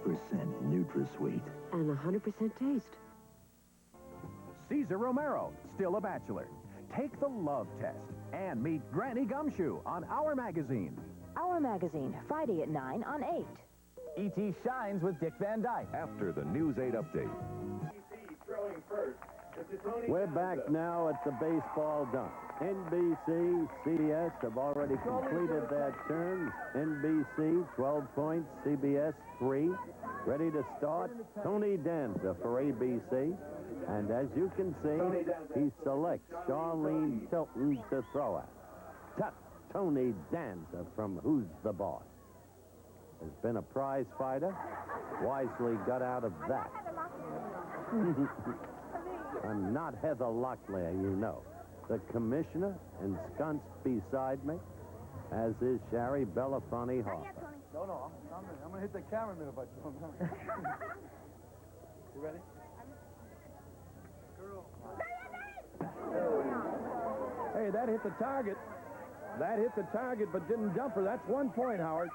NutraSweet. And 100% taste. Cesar Romero, still a bachelor. Take the love test and meet Granny Gumshoe on Our Magazine. Our Magazine, Friday at 9 on 8. E.T. shines with Dick Van Dyke. After the News 8 update. We're back now at the baseball dump. NBC, CBS have already completed their turns. NBC, 12 points. CBS, 3. Ready to start. Tony Danza for ABC. And as you can see, he selects Charlene Tilton to throw at. Tony Danza from Who's the Boss has been a prize fighter. Wisely got out of that. I'm not Heather Locklear, you know. The commissioner ensconced beside me, as is Sherry Belafonte Harper. No, I'm going to hit the cameraman if I show him. You ready? Hey, that hit the target. That hit the target, but didn't jump her. That's 1 point, Howard.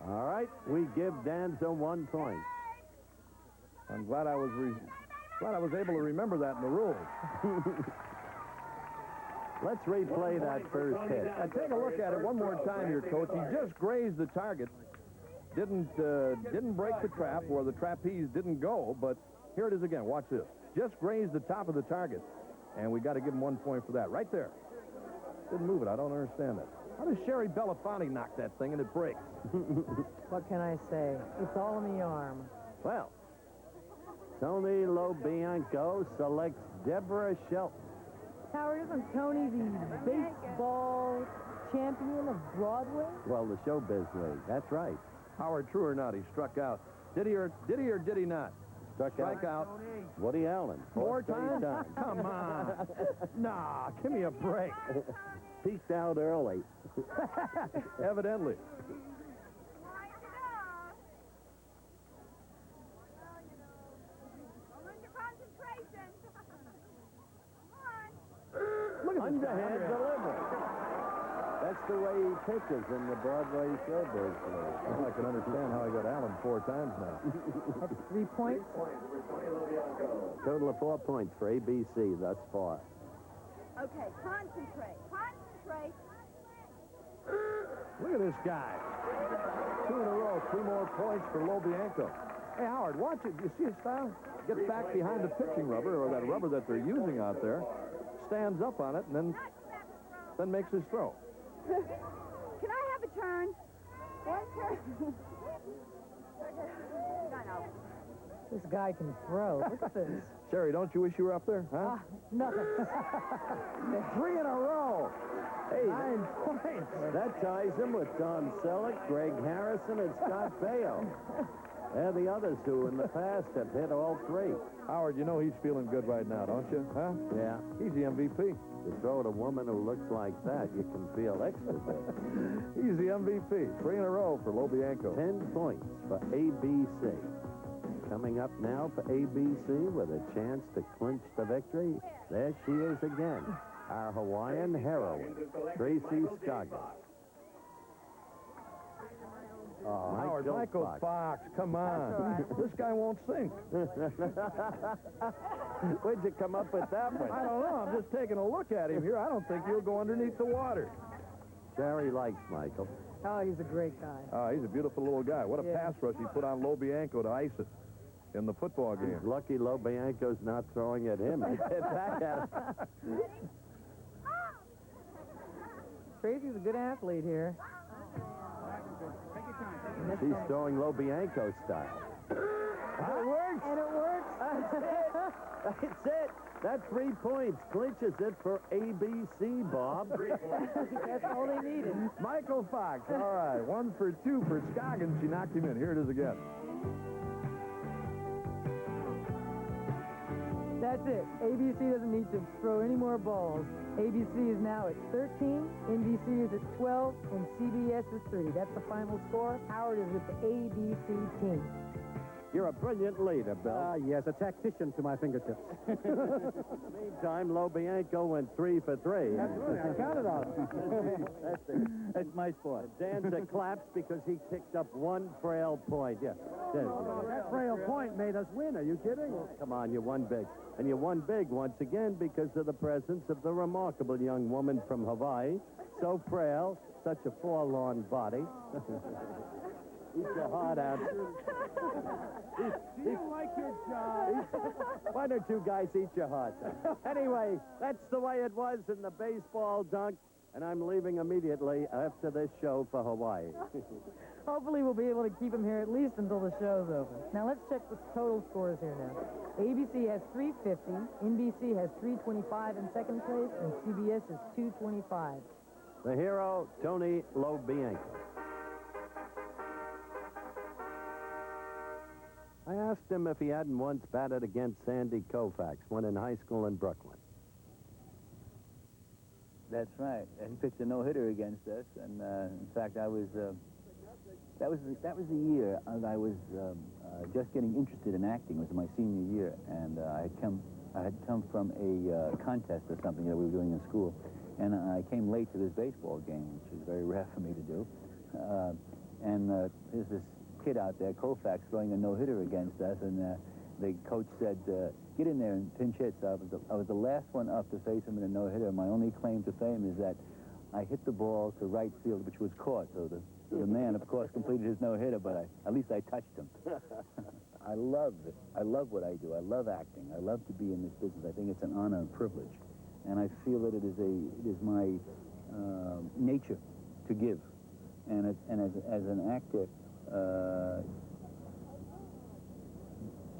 All right, we give Danza 1 point. I'm glad I was able to remember that in the rules. Let's replay that first hit. Take a look at it one more time here, Coach. He just grazed the target. Didn't break the trap, or the trapeze didn't go, but here it is again. Watch this. Just grazed the top of the target, and we got to give him 1 point for that. Right there. Didn't move it. I don't understand that. How does Sherry Belafonte knock that thing and it breaks? What can I say? It's all in the arm. Well, Tony Lobianco selects Deborah Shelton. Howard, isn't Tony the baseball champion of Broadway? Well, the Showbiz League. That's right. Howard, true or not, he struck out. Did he or did he not? Strike out. Woody Allen. More times? Come on. Nah, give me a break. Peeked out early. Evidently. Look at underhand delivery. That's the way he pitches in the Broadway Showbiz League. Well, I can understand how he got Allen 4 times now. That's 3 points. Total of 4 points for ABC thus far. Okay, concentrate. Concentrate. Look at this guy. 2 in a row, 3 more points for Lobianco. Hey, Howard, watch it. You see his style? Gets back behind the pitching rubber, or that rubber that they're using out there, stands up on it, and then makes his throw. Can I have a turn? One turn. No. This guy can throw. Look at this. Sherry, don't you wish you were up there, huh? Nothing. 3 in a row. Hey, 9 points. That ties him with Don Selleck, Greg Harrison, and Scott Baio. They're the others who, in the past, have hit all 3. Howard, you know he's feeling good right now, don't you? Huh? Yeah. He's the MVP. To throw at a woman who looks like that, you can feel extra good. He's the MVP. 3 in a row for Lobianco. 10 points for ABC. Coming up now for ABC with a chance to clinch the victory. There she is again, our Hawaiian heroine, Tracy Scoggins. Oh, Howard, Michael Fox, come on. Right. This guy won't sink. Where'd you come up with that one? I don't know. I'm just taking a look at him here. I don't think he'll go underneath the water. Sherry likes Michael. Oh, he's a great guy. He's a beautiful little guy. What a pass rush he put on Lobianco to ice it. in the football game. Lucky Lobianco's not throwing at him. He hit back at him. Tracy's a good athlete here. He's throwing Lobianco style. It works. And it works. That's it. That's 3 points. Clinches it for ABC, Bob. That's all they needed. Michael Fox. All right, 1 for 2 for Scoggins. She knocked him in. Here it is again. That's it. ABC doesn't need to throw any more balls. ABC is now at 13, NBC is at 12, and CBS is 3. That's the final score. Howard is with the ABC team. You're a brilliant leader, Bill. Yes, a tactician to my fingertips. Meantime, Lobianco went 3 for 3. That's right. I counted on it. That's my sport. Danza claps because he picked up 1 frail point. Yeah. That frail point made us win. Are you kidding? Come on, you won big. And you won big once again because of the presence of the remarkable young woman from Hawaii. So frail, such a forlorn body. Eat your heart out. Do you like your job? Why don't you guys eat your heart out? Anyway, that's the way it was in the baseball dunk. And I'm leaving immediately after this show for Hawaii. Hopefully we'll be able to keep him here at least until the show's over. Now let's check the total scores here now. ABC has 350, NBC has 325 in second place, and CBS is 225. The hero, Tony Lobianco. I asked him if he hadn't once batted against Sandy Koufax when in high school in Brooklyn. That's right. He pitched a no-hitter against us, and in fact, I was. That was the year I was just getting interested in acting. It was my senior year, and I had come from a contest or something that we were doing in school, and I came late to this baseball game, which is very rare for me to do. There's this kid out there, Koufax, throwing a no-hitter against us, and the coach said, get in there and pinch hit. So I was the last one up to face him in a no-hitter. My only claim to fame is that I hit the ball to right field, which was caught. So the man, of course, completed his no-hitter, but at least I touched him. I love it. I love what I do. I love acting. I love to be in this business. I think it's an honor and privilege. And I feel that it is my nature to give. And as an actor,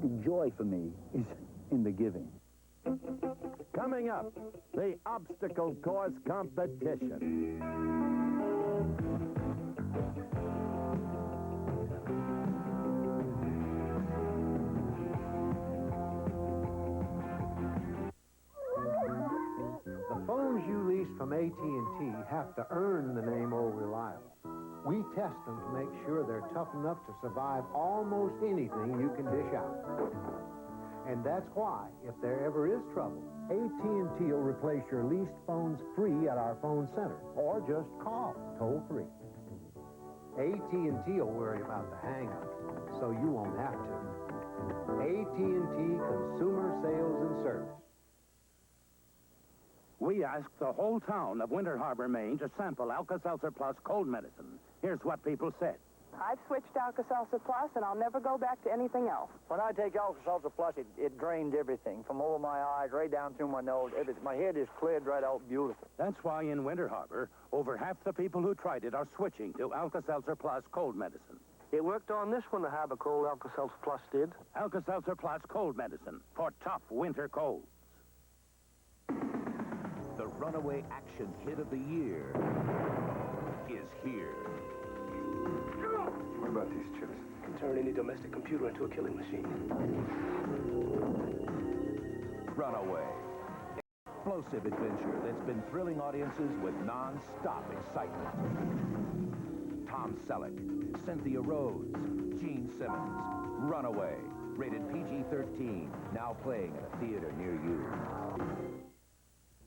the joy for me is in the giving. Coming up, the obstacle course competition. The phones you lease from AT&T have to earn the name Old Reliable. We test them to make sure they're tough enough to survive almost anything you can dish out. And that's why, if there ever is trouble, AT&T will replace your leased phones free at our phone center, or just call toll-free. AT&T will worry about the hang-ups, so you won't have to. AT&T Consumer Sales and Service. We asked the whole town of Winter Harbor, Maine, to sample Alka-Seltzer Plus cold medicine. Here's what people said. I've switched to Alka-Seltzer Plus, and I'll never go back to anything else. When I take Alka-Seltzer Plus, it drains everything, from over my eyes, right down through my nose. My head is cleared right out beautiful. That's why in Winter Harbor, over half the people who tried it are switching to Alka-Seltzer Plus cold medicine. It worked on this when I have a cold, Alka-Seltzer Plus did. Alka-Seltzer Plus cold medicine for tough winter colds. The runaway action hit of the year is here. What about these chips? Can turn any domestic computer into a killing machine. Runaway. Explosive adventure that's been thrilling audiences with non-stop excitement. Tom Selleck, Cynthia Rhodes, Gene Simmons. Runaway. Rated PG-13. Now playing at a theater near you.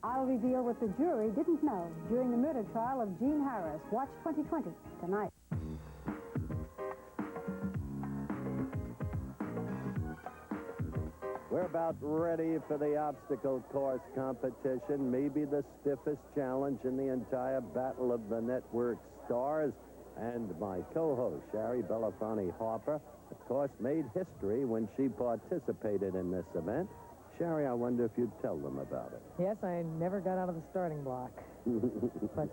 I'll reveal what the jury didn't know during the murder trial of Gene Harris. Watch 2020 tonight. We're about ready for the obstacle course competition, maybe the stiffest challenge in the entire battle of the network stars. And my co-host, Shari Belafonte Harper, of course, made history when she participated in this event. Sherry, I wonder if you'd tell them about it. Yes, I never got out of the starting block. But,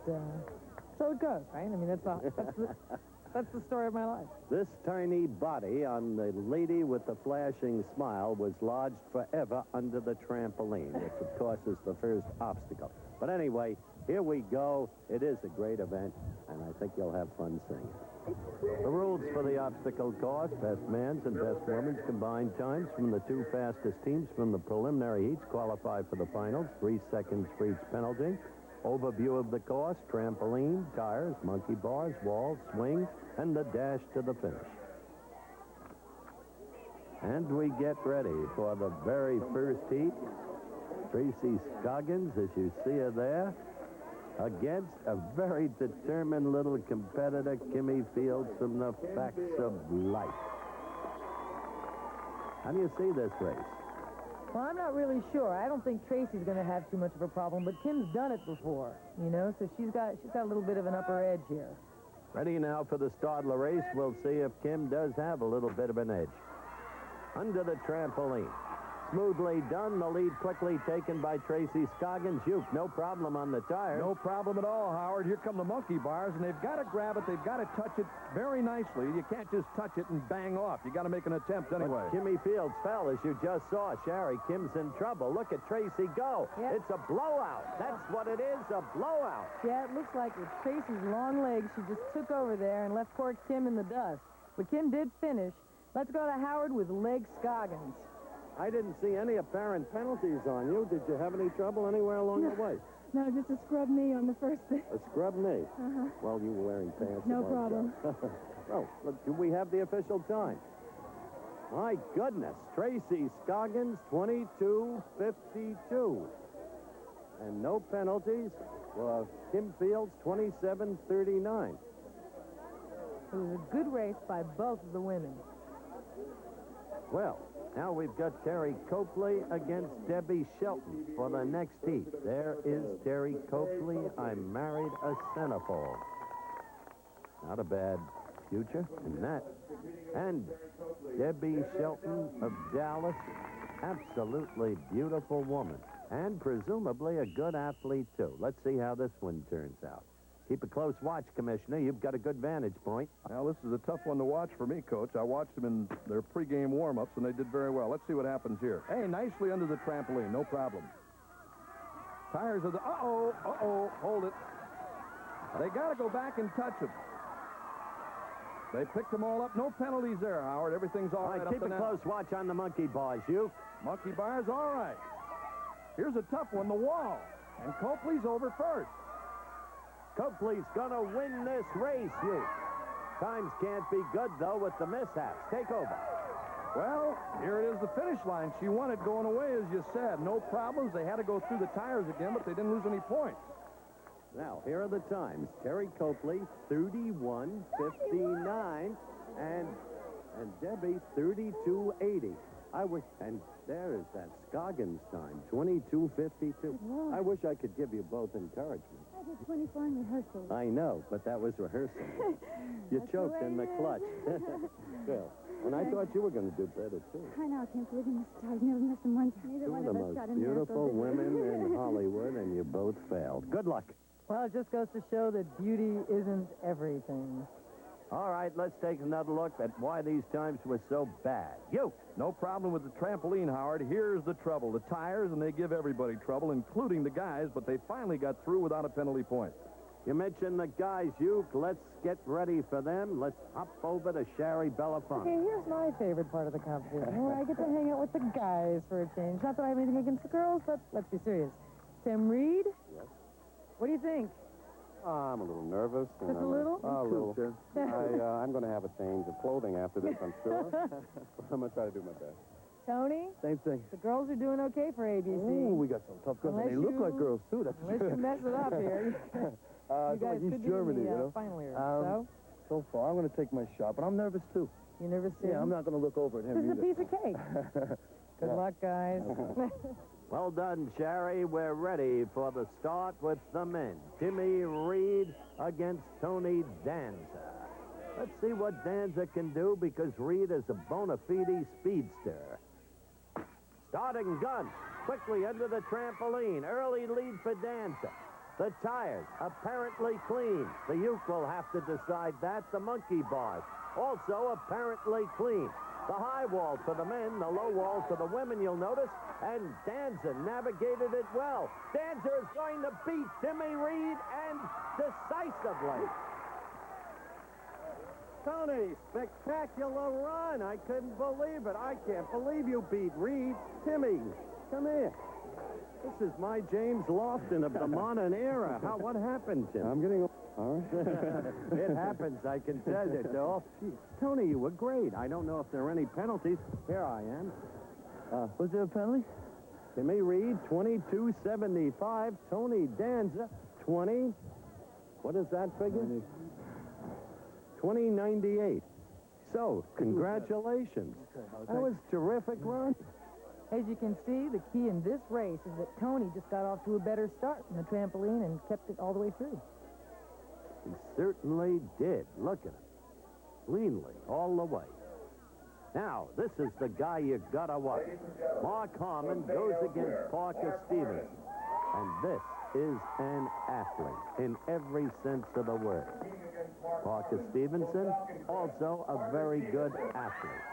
so it goes, right? I mean, that's the story of my life. This tiny body on the lady with the flashing smile was lodged forever under the trampoline, which, of course, is the first obstacle. But anyway, here we go. It is a great event, and I think you'll have fun singing. The rules for the obstacle course: best man's and best woman's combined times from the two fastest teams from the preliminary heats qualify for the finals. 3 seconds for each penalty. Overview of the course: trampoline, tires, monkey bars, walls, swing, and the dash to the finish. And we get ready for the very first heat. Tracy Scoggins, as you see her there, against a very determined little competitor, Kimmy Fields, from the Facts of Life. How do you see this race? Well, I'm not really sure. I don't think Tracy's going to have too much of a problem, but Kim's done it before, you know, so she's got a little bit of an upper edge here. Ready now for the start of the race. We'll see if Kim does have a little bit of an edge. Under the trampoline. Smoothly done. The lead quickly taken by Tracy Scoggins. No problem on the tires. No problem at all, Howard. Here come the monkey bars, and they've got to grab it. They've got to touch it very nicely. You can't just touch it and bang off. You got to make an attempt anyway. But Kimmy Fields fell, as you just saw. Sherry, Kim's in trouble. Look at Tracy go. Yep. It's a blowout. That's what it is, a blowout. Yeah, it looks like with Tracy's long legs, she just took over there and left poor Kim in the dust. But Kim did finish. Let's go to Howard with Leg Scoggins. I didn't see any apparent penalties on you. Did you have any trouble anywhere along the way? No, just a scrub knee on the first thing. A scrub knee? Uh-huh. Well, you were wearing pants. No problem. Oh, look, do we have the official time? My goodness, Tracy Scoggins, 22:52. And no penalties for Kim Fields, 27:39. It was a good race by both of the women. Well, now we've got Terry Copley against Debbie Shelton for the next heat. There is Terry Copley. I married a centerfold. Not a bad future in that. And Debbie Shelton of Dallas, absolutely beautiful woman. And presumably a good athlete, too. Let's see how this one turns out. Keep a close watch, Commissioner. You've got a good vantage point. Now, this is a tough one to watch for me, Coach. I watched them in their pregame warm-ups, and they did very well. Let's see what happens here. Hey, nicely under the trampoline. No problem. Tires are the... Uh-oh. Hold it. They got to go back and touch them. They picked them all up. No penalties there, Howard. Everything's all right. Keep a close watch on the monkey bars, you. Monkey bars, all right. Here's a tough one, the wall. And Copley's over first. Copley's gonna win this race, you. Times can't be good, though, with the mishaps. Take over. Well, here it is, the finish line. She won it going away, as you said. No problems. They had to go through the tires again, but they didn't lose any points. Now, here are the times. Terry Copley, 31:59, and Debbie, 32:80. And there is that Scoggins time, 22:52. I wish I could give you both encouragement. I did 24 in rehearsal. I know, but that was rehearsal. You choked in the clutch. Well, and I thought you were going to do better, too. I know, I can't believe you missed stars. Never missed them once. Neither Two one of the of us most got in beautiful women in Hollywood, and you both failed. Good luck. Well, it just goes to show that beauty isn't everything. All right, let's take another look at why these times were so bad. You! No problem with the trampoline, Howard. Here's the trouble. The tires, and they give everybody trouble, including the guys, but they finally got through without a penalty point. You mentioned the guys, you. Let's get ready for them. Let's hop over to Sherry Belafonte. Okay, here's my favorite part of the competition, where I get to hang out with the guys for a change. Not that I have anything against the girls, but let's be serious. Tim Reed? Yes? What do you think? I'm a little nervous. Just a little? A little. I'm going to have a change of clothing after this, I'm sure. I'm going to try to do my best. Tony? Same thing. The girls are doing okay for ABC. Ooh, we got some tough girls. They look like girls, too. That's unless you mess it up here. You guys like East could Germany, be in the you know? final here. So far, I'm going to take my shot, but I'm nervous, too. You nervous, too? Yeah, I'm not going to look over at him This is a either. piece of cake. Good luck, guys. Well done, Sherry. We're ready for the start with the men. Timmy Reed against Tony Danza. Let's see what Danza can do because Reed is a bona fide speedster. Starting gun. Quickly under the trampoline. Early lead for Danza. The tires apparently clean. The Uke will have to decide that. The monkey bars also apparently clean. The high wall for the men, the low wall for the women, you'll notice. And Danza navigated it well. Danza is going to beat Timmy Reed and decisively. Tony, spectacular run. I couldn't believe it. I can't believe you beat Reed. Timmy, come here. This is my James Lofton of the modern era. What happened, Tim? I'm getting... All right. It happens, I can tell you, Dolph. Tony, you were great. I don't know if there are any penalties. Here I am. Was there a penalty? Timmy Reed, 22.75. Tony Danza, 20. What is that figure? 20.98. So, congratulations. That was a terrific run. As you can see, the key in this race is that Tony just got off to a better start in the trampoline and kept it all the way through. He certainly did. Look at him. Cleanly, all the way. Now, this is the guy you gotta watch. Mark Harmon goes against Parker Stevens. And this is an athlete in every sense of the word. Parker Stevenson, also a very good athlete.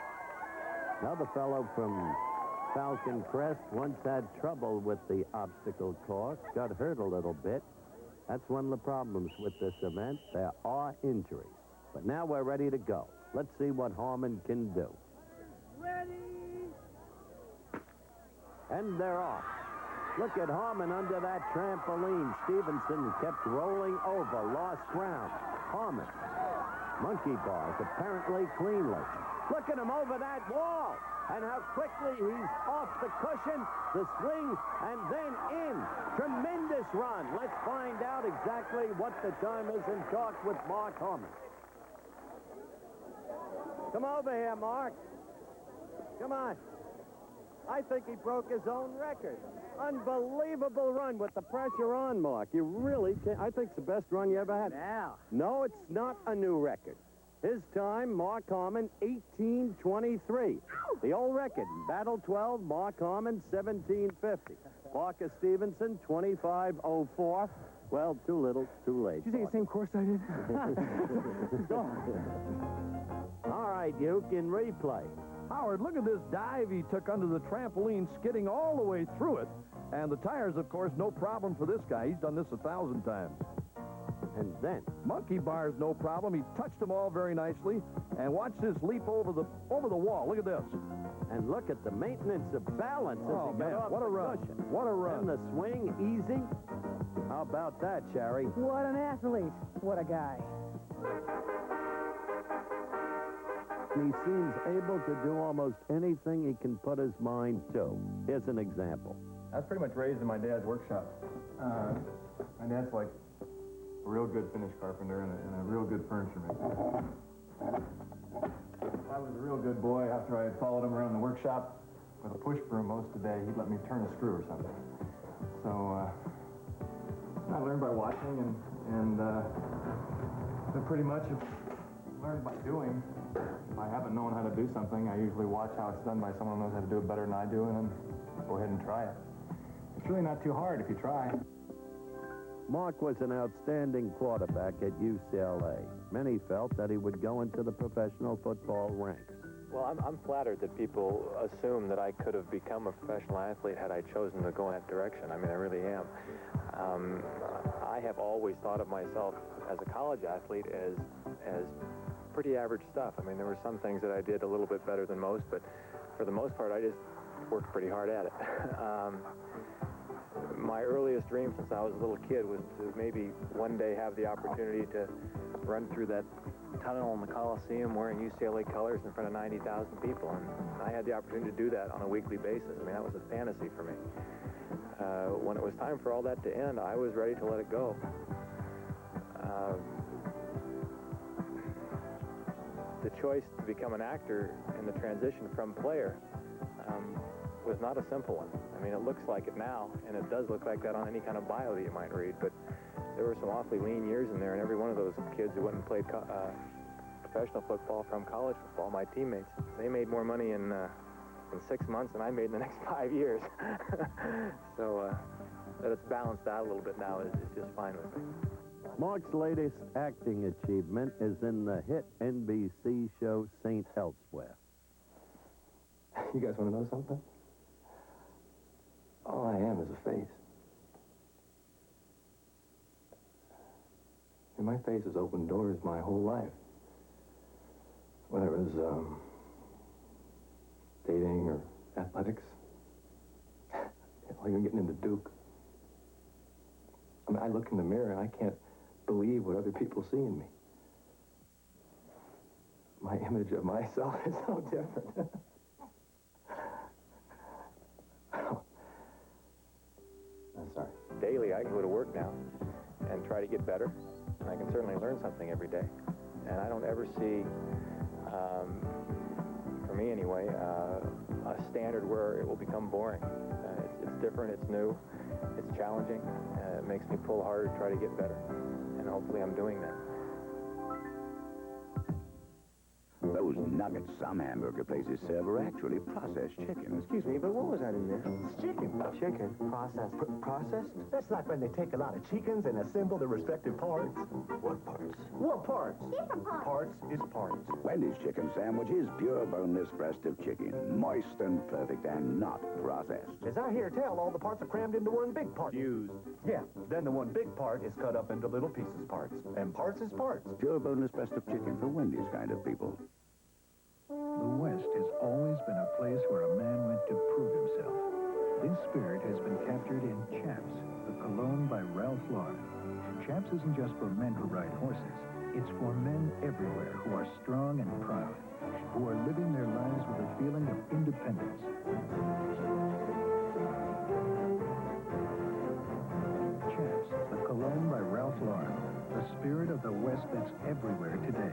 Another fellow from Falcon Crest once had trouble with the obstacle course, got hurt a little bit. That's one of the problems with this event. There are injuries. But now we're ready to go. Let's see what Harmon can do. Ready! And they're off. Look at Harmon under that trampoline. Stevenson kept rolling over, lost ground. Harmon, monkey bars, apparently cleanly. Look at him over that wall. And how quickly he's off the cushion, the swing, and then in. Tremendous run. Let's find out exactly what the time is and talk with Mark Harmon. Come over here, Mark. Come on. I think he broke his own record. Unbelievable run with the pressure on, Mark. You really can't. I think it's the best run you ever had. Now. No, it's not a new record. His time, Mark Harmon, 18:23. The old record, Battle 12, Mark Harmon, 17:50. Parker Stevenson, 25:04. Well, too little, too late. Did you take the same course I did? All right, you can replay. Howard, look at this dive he took under the trampoline, skidding all the way through it. And the tires, of course, no problem for this guy. He's done this 1,000 times. And then monkey bars, no problem. He touched them all very nicely. And watch this leap over the wall. Look at this. And look at the maintenance of balance as Oh, he man, got off what a the run. cushion. What a run. And the swing, easy. How about that, Sherry? What an athlete. What a guy. He seems able to do almost anything he can put his mind to. Here's an example. I was pretty much raised in my dad's workshop. My dad's like a real good finish carpenter and a real good furniture maker. I was a real good boy after I had followed him around the workshop with a push broom most of the day. He'd let me turn a screw or something. So I learned by watching and pretty much learned by doing. If I haven't known how to do something, I usually watch how it's done by someone who knows how to do it better than I do and then go ahead and try it. It's really not too hard if you try. Mark was an outstanding quarterback at UCLA. Many felt that he would go into the professional football ranks. Well, I'm flattered that people assume that I could have become a professional athlete had I chosen to go in that direction. I mean, I really am. I have always thought of myself as a college athlete as pretty average stuff. I mean, there were some things that I did a little bit better than most, but for the most part, I just worked pretty hard at it. My earliest dream since I was a little kid was to maybe one day have the opportunity to run through that tunnel in the Coliseum wearing UCLA colors in front of 90,000 people, and I had the opportunity to do that on a weekly basis. I mean, that was a fantasy for me. When it was time for all that to end, I was ready to let it go. The choice to become an actor in the transition from player was not a simple one. I mean, it looks like it now, and it does look like that on any kind of bio that you might read, but there were some awfully lean years in there, and every one of those kids who went and played professional football from college football. My teammates, they made more money in 6 months than I made in the next 5 years. So that it's balanced out a little bit now is just fine with me. Mark's latest acting achievement is in the hit NBC show St. Elsewhere. You guys want to know something? All I am is a face. And my face has opened doors my whole life. Whether it was dating or athletics. Or even getting into Duke. I mean, I look in the mirror and I can't believe what other people see in me. My image of myself is so different. I'm sorry. Daily, I can go to work now and try to get better. And I can certainly learn something every day. And I don't ever see, for me anyway, a standard where it will become boring. It's different, it's new, it's challenging, it makes me pull harder to try to get better. And hopefully I'm doing that. Those nuggets some hamburger places serve are actually processed chicken. Excuse me, but what was that in there? It's chicken. Chicken. Processed. Processed? That's like when they take a lot of chickens and assemble the respective parts. What parts? What parts? Different parts. Parts is parts. Wendy's chicken sandwich is pure boneless breast of chicken, moist and perfect and not processed. As I hear tell, all the parts are crammed into one big part. Used. Yeah, then the one big part is cut up into little pieces parts. And parts is parts. Pure boneless breast of chicken for Wendy's kind of people. The West has always been a place where a man went to prove himself. This spirit has been captured in Chaps, the cologne by Ralph Lauren. Chaps isn't just for men who ride horses. It's for men everywhere who are strong and proud, who are living their lives with a feeling of independence. Chaps, the cologne by Ralph Lauren, the spirit of the West that's everywhere today.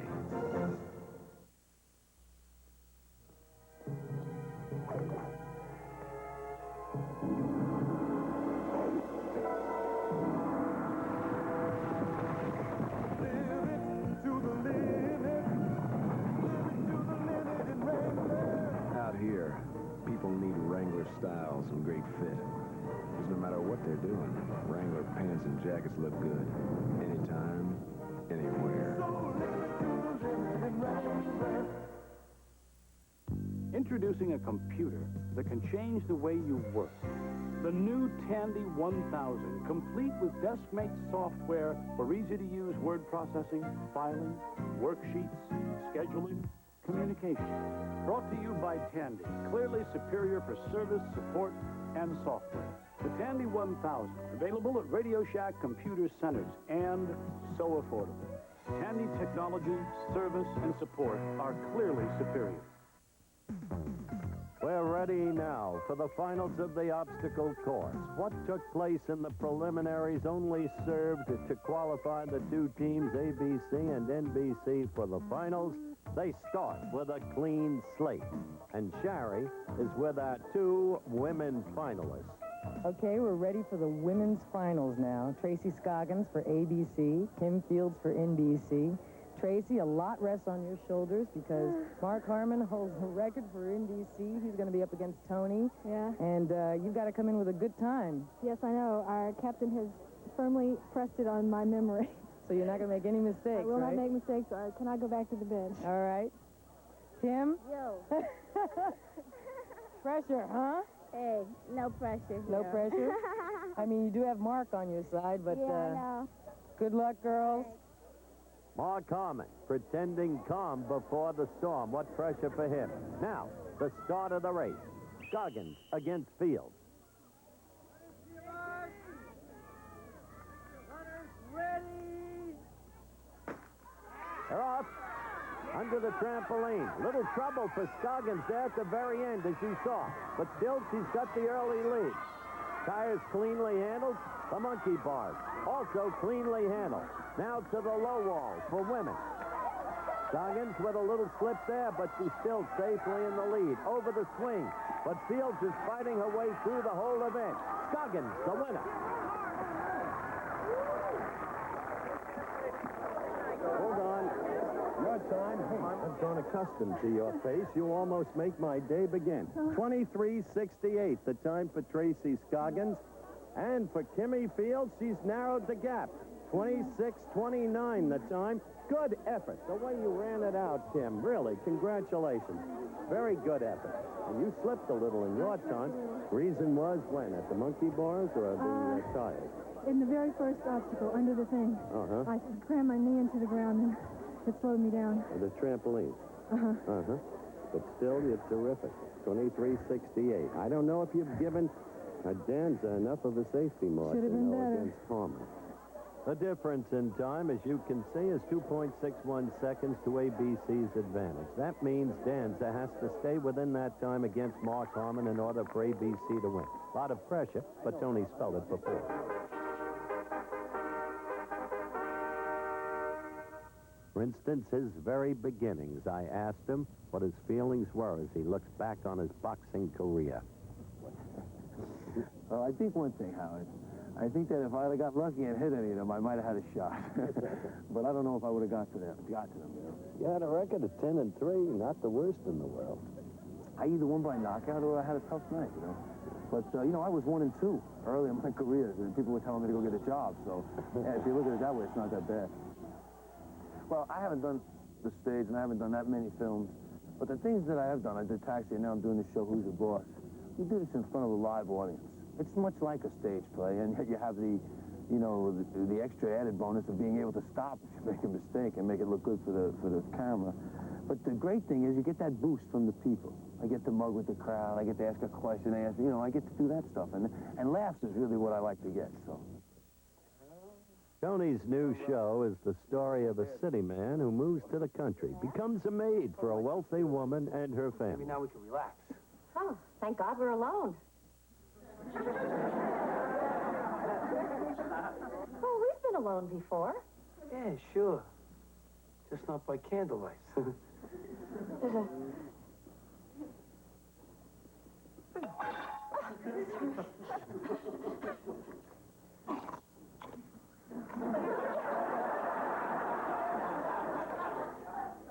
Out here, people need Wrangler styles and great fit. Because no matter what they're doing, Wrangler pants and jackets look good. Anytime, anywhere. Introducing a computer that can change the way you work. The new Tandy 1000, complete with desk-mate software for easy-to-use word processing, filing, worksheets, scheduling, communication. Brought to you by Tandy, clearly superior for service, support, and software. The Tandy 1000, available at Radio Shack computer centers and so affordable. Tandy technology, service, and support are clearly superior. We're ready now for the finals of the obstacle course. What took place in the preliminaries only served to qualify the two teams, ABC and NBC, for the finals. They start with a clean slate. And Shari is with our two women finalists. Okay, we're ready for the women's finals now. Tracy Scoggins for ABC, Kim Fields for NBC. Tracy, a lot rests on your shoulders because Mark Harmon holds the record for NBC. He's going to be up against Tony. Yeah. And you've got to come in with a good time. Yes, I know. Our captain has firmly pressed it on my memory. So you're not going to make any mistakes, I will right? not make mistakes. Can I go back to the bench? All right. Kim? Yo. Pressure, huh? Hey, no pressure. No pressure? I mean, you do have Mark on your side, but yeah, I know. Good luck, girls. Mark Harmon, pretending calm before the storm. What pressure for him. Now, the start of the race. Scoggins against Fields. They're off. Under the trampoline. Little trouble for Scoggins there at the very end, as you saw. But still, she's got the early lead. Tires cleanly handled. The monkey bars also cleanly handled. Now to the low wall for women. Scoggins with a little slip there, but she's still safely in the lead. Over the swing. But Fields is fighting her way through the whole event. Scoggins, the winner. Hold on. Your time. I've grown accustomed to your face. You almost make my day begin. 23:68, the time for Tracy Scoggins. And for Kimmy Fields, she's narrowed the gap. 26:29, the time. Good effort. The way you ran it out, Kim. Really, congratulations. Very good effort. And you slipped a little in your time. Reason was when? At the monkey bars or the tires? In the very first obstacle, under the thing. Uh-huh. I crammed my knee into the ground and it slowed me down. The trampoline. Uh-huh. Uh-huh. But still, you're terrific. 23:68. I don't know if you've given Danza enough of a safety margin. Should have been better. Against Homer. The difference in time, as you can see, is 2.61 seconds to ABC's advantage. That means Danza has to stay within that time against Mark Harmon in order for ABC to win. A lot of pressure, but Tony spelled it before. For instance, his very beginnings, I asked him what his feelings were as he looks back on his boxing career. Well, I think one thing, Howard. I think that if I'd have got lucky and hit any of them, I might have had a shot. But I don't know if I would have got to them. You know? You had a record of 10-3, not the worst in the world. I either won by knockout or I had a tough night, you know. But, I was 1-2 early in my career. And people were telling me to go get a job. So, yeah, if you look at it that way, it's not that bad. Well, I haven't done the stage, and I haven't done that many films. But the things that I have done, I did Taxi, and now I'm doing the show Who's Your Boss. We do this in front of a live audience. It's much like a stage play, and yet you have the extra added bonus of being able to stop if you make a mistake and make it look good for the camera. But the great thing is you get that boost from the people. I get to mug with the crowd. I get to ask a question. I get to do that stuff, and laughs is really what I like to get. So. Tony's new show is the story of a city man who moves to the country, becomes a maid for a wealthy woman and her family. Maybe now we can relax. Oh, thank God we're alone. Oh, we've been alone before. Yeah, sure. Just not by candlelight.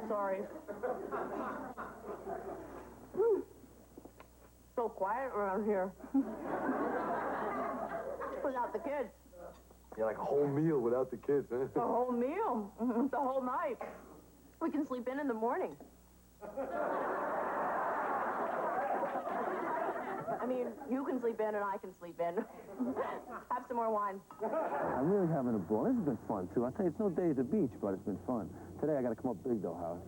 Sorry. So quiet around here. Without the kids. Yeah, like a whole meal without the kids, huh? The whole meal. The whole night. We can sleep in the morning. I mean, you can sleep in and I can sleep in. Have some more wine. I'm really having a ball. This has been fun, too. I tell you, it's no day at the beach, but it's been fun. Today, I got to come up big, though, Howard.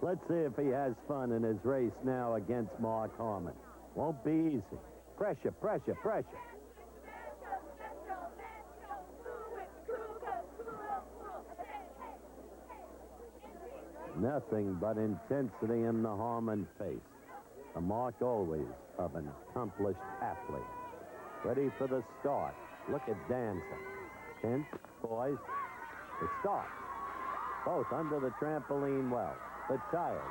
Let's see if he has fun in his race now against Mark Harmon. Won't be easy. Pressure, pressure, pressure. Nothing but intensity in the Harmon face. The mark always of an accomplished athlete. Ready for the start. Look at Danza. Tense, poised. The start. Both under the trampoline well. The child.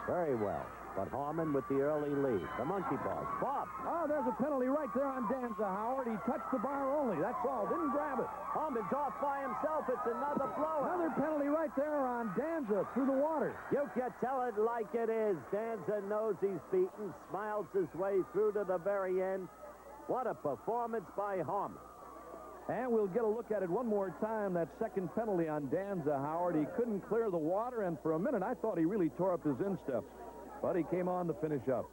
Very well. But Harmon with the early lead. The monkey bars. Bob. Oh, there's a penalty right there on Danza, Howard. He touched the bar only. That's all. Didn't grab it. Harmon's off by himself. It's another blowout. Another penalty right there on Danza through the water. You can tell it like it is. Danza knows he's beaten. Smiles his way through to the very end. What a performance by Harmon. And we'll get a look at it one more time, that second penalty on Danza, Howard. He couldn't clear the water, and for a minute, I thought he really tore up his insteps. But he came on to finish up.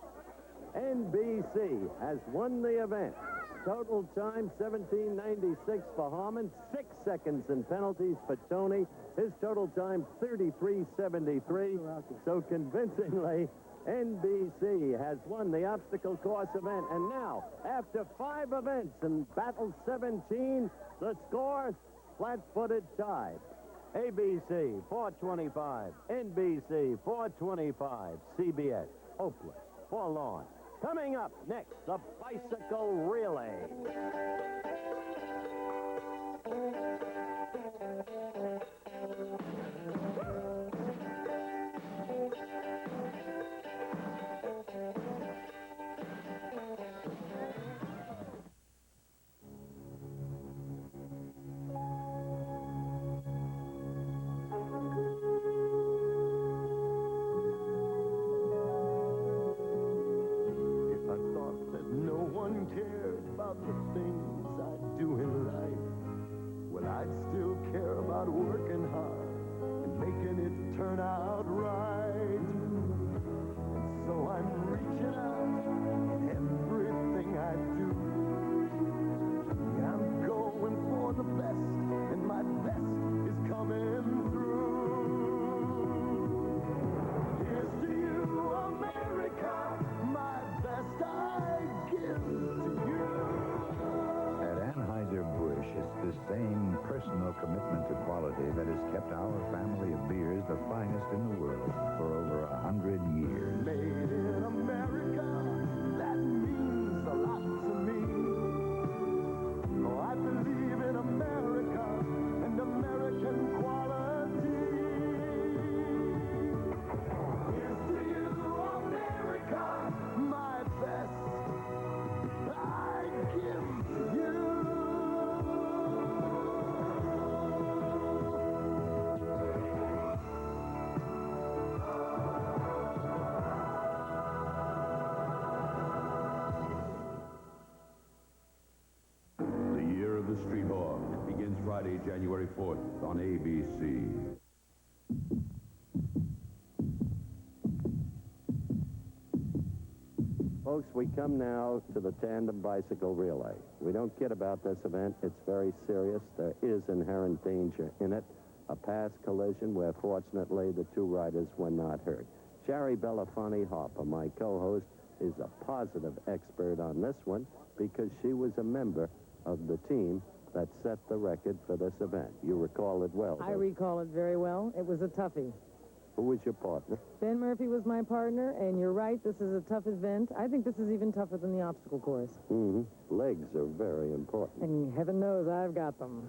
NBC has won the event. Total time, 17:96 for Harmon. 6 seconds in penalties for Tony. His total time, 33:73. So convincingly, NBC has won the obstacle course event. And now, after 5 events in Battle 17, the score, flat-footed tie. ABC, 425. NBC, 425. CBS, hopeless, forlorn. Coming up next, the bicycle relay. of the things I do in life, well, I'd still care about working hard and making it turn out right. And so I'm reaching out in everything I do. Yeah, I'm going for the best, and my best is coming through. Here's to you, America, my best I give to you. At Anheuser-Busch, it's the same personal commitment to quality that has kept our family of beers the finest in the world for over 100 years. Made in America, that means a lot to me. Oh, I believe in America and American quality. Here's to you, America, my best I give to you. The Year of the Street Hawk begins Friday, January 4th on ABC. Folks, we come now to the tandem bicycle relay. We don't kid about this event. It's very serious. There is inherent danger in it. A past collision where, fortunately, the two riders were not hurt. Sherry Belafonte Harper, my co-host, is a positive expert on this one because she was a member of the team that set the record for this event. You recall it well. I recall it very well. It was a toughie. Who was your partner? Ben Murphy was my partner, and you're right, this is a tough event. I think this is even tougher than the obstacle course. Mm-hmm. Legs are very important. And heaven knows I've got them.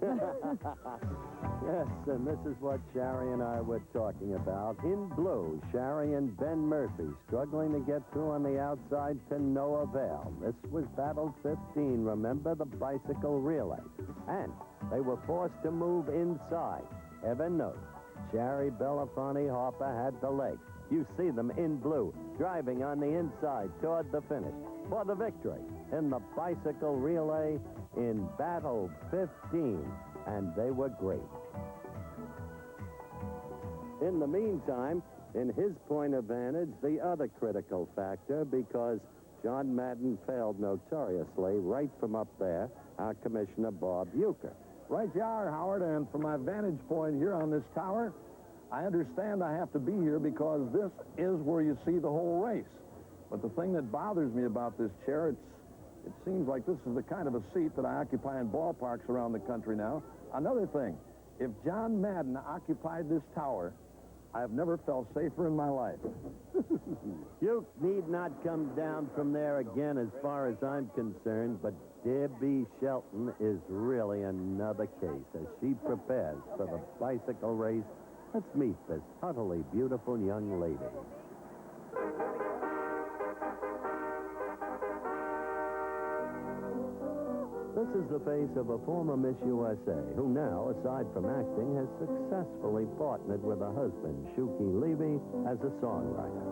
Yes, and this is what Shari and I were talking about. In blue, Shari and Ben Murphy struggling to get through on the outside to no avail. This was Battle 15, remember, the bicycle relay. And they were forced to move inside. Heaven knows, Sherry Belafonte Harper had the legs. You see them in blue, driving on the inside toward the finish for the victory in the bicycle relay in Battle 15. And they were great. In the meantime, in his point of vantage, the other critical factor, because John Madden failed notoriously right from up there, our Commissioner Bob Euchre. Right you are, Howard, and from my vantage point here on this tower, I understand I have to be here because this is where you see the whole race. But the thing that bothers me about this chair, it seems like this is the kind of a seat that I occupy in ballparks around the country now. Another thing, if John Madden occupied this tower, I have never felt safer in my life. You need not come down from there again as far as I'm concerned, but Debbie Shelton is really another case as she prepares for the bicycle race. Let's meet this utterly beautiful young lady. This is the face of a former Miss USA, who now, aside from acting, has successfully partnered with her husband, Shuki Levy, as a songwriter.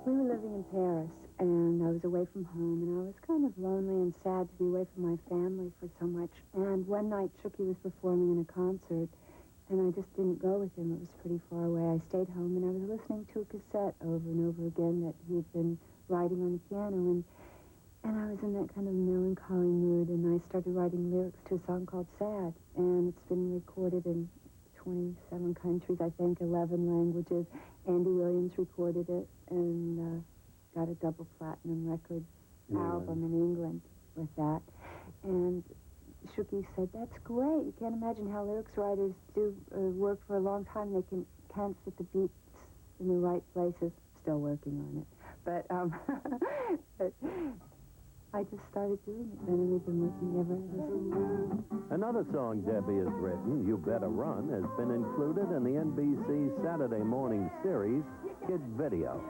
We were living in Paris, and I was away from home, and I was kind of lonely and sad to be away from my family for so much. And one night, Shuki was performing in a concert, and I just didn't go with him. It was pretty far away. I stayed home, and I was listening to a cassette over and over again that he had been writing on the piano, and I was in that kind of melancholy mood, and I started writing lyrics to a song called Sad, and it's been recorded in 27 countries, I think, 11 languages. Andy Williams recorded it and got a double platinum record album in England with that. And Shuki said, "That's great. You can't imagine how lyrics writers do work for a long time. They can't fit the beats in the right places." Still working on it. But, but I just started doing it, and we've been working ever since. Another song Debbie has written, You Better Run, has been included in the NBC Saturday morning series, Kid Video.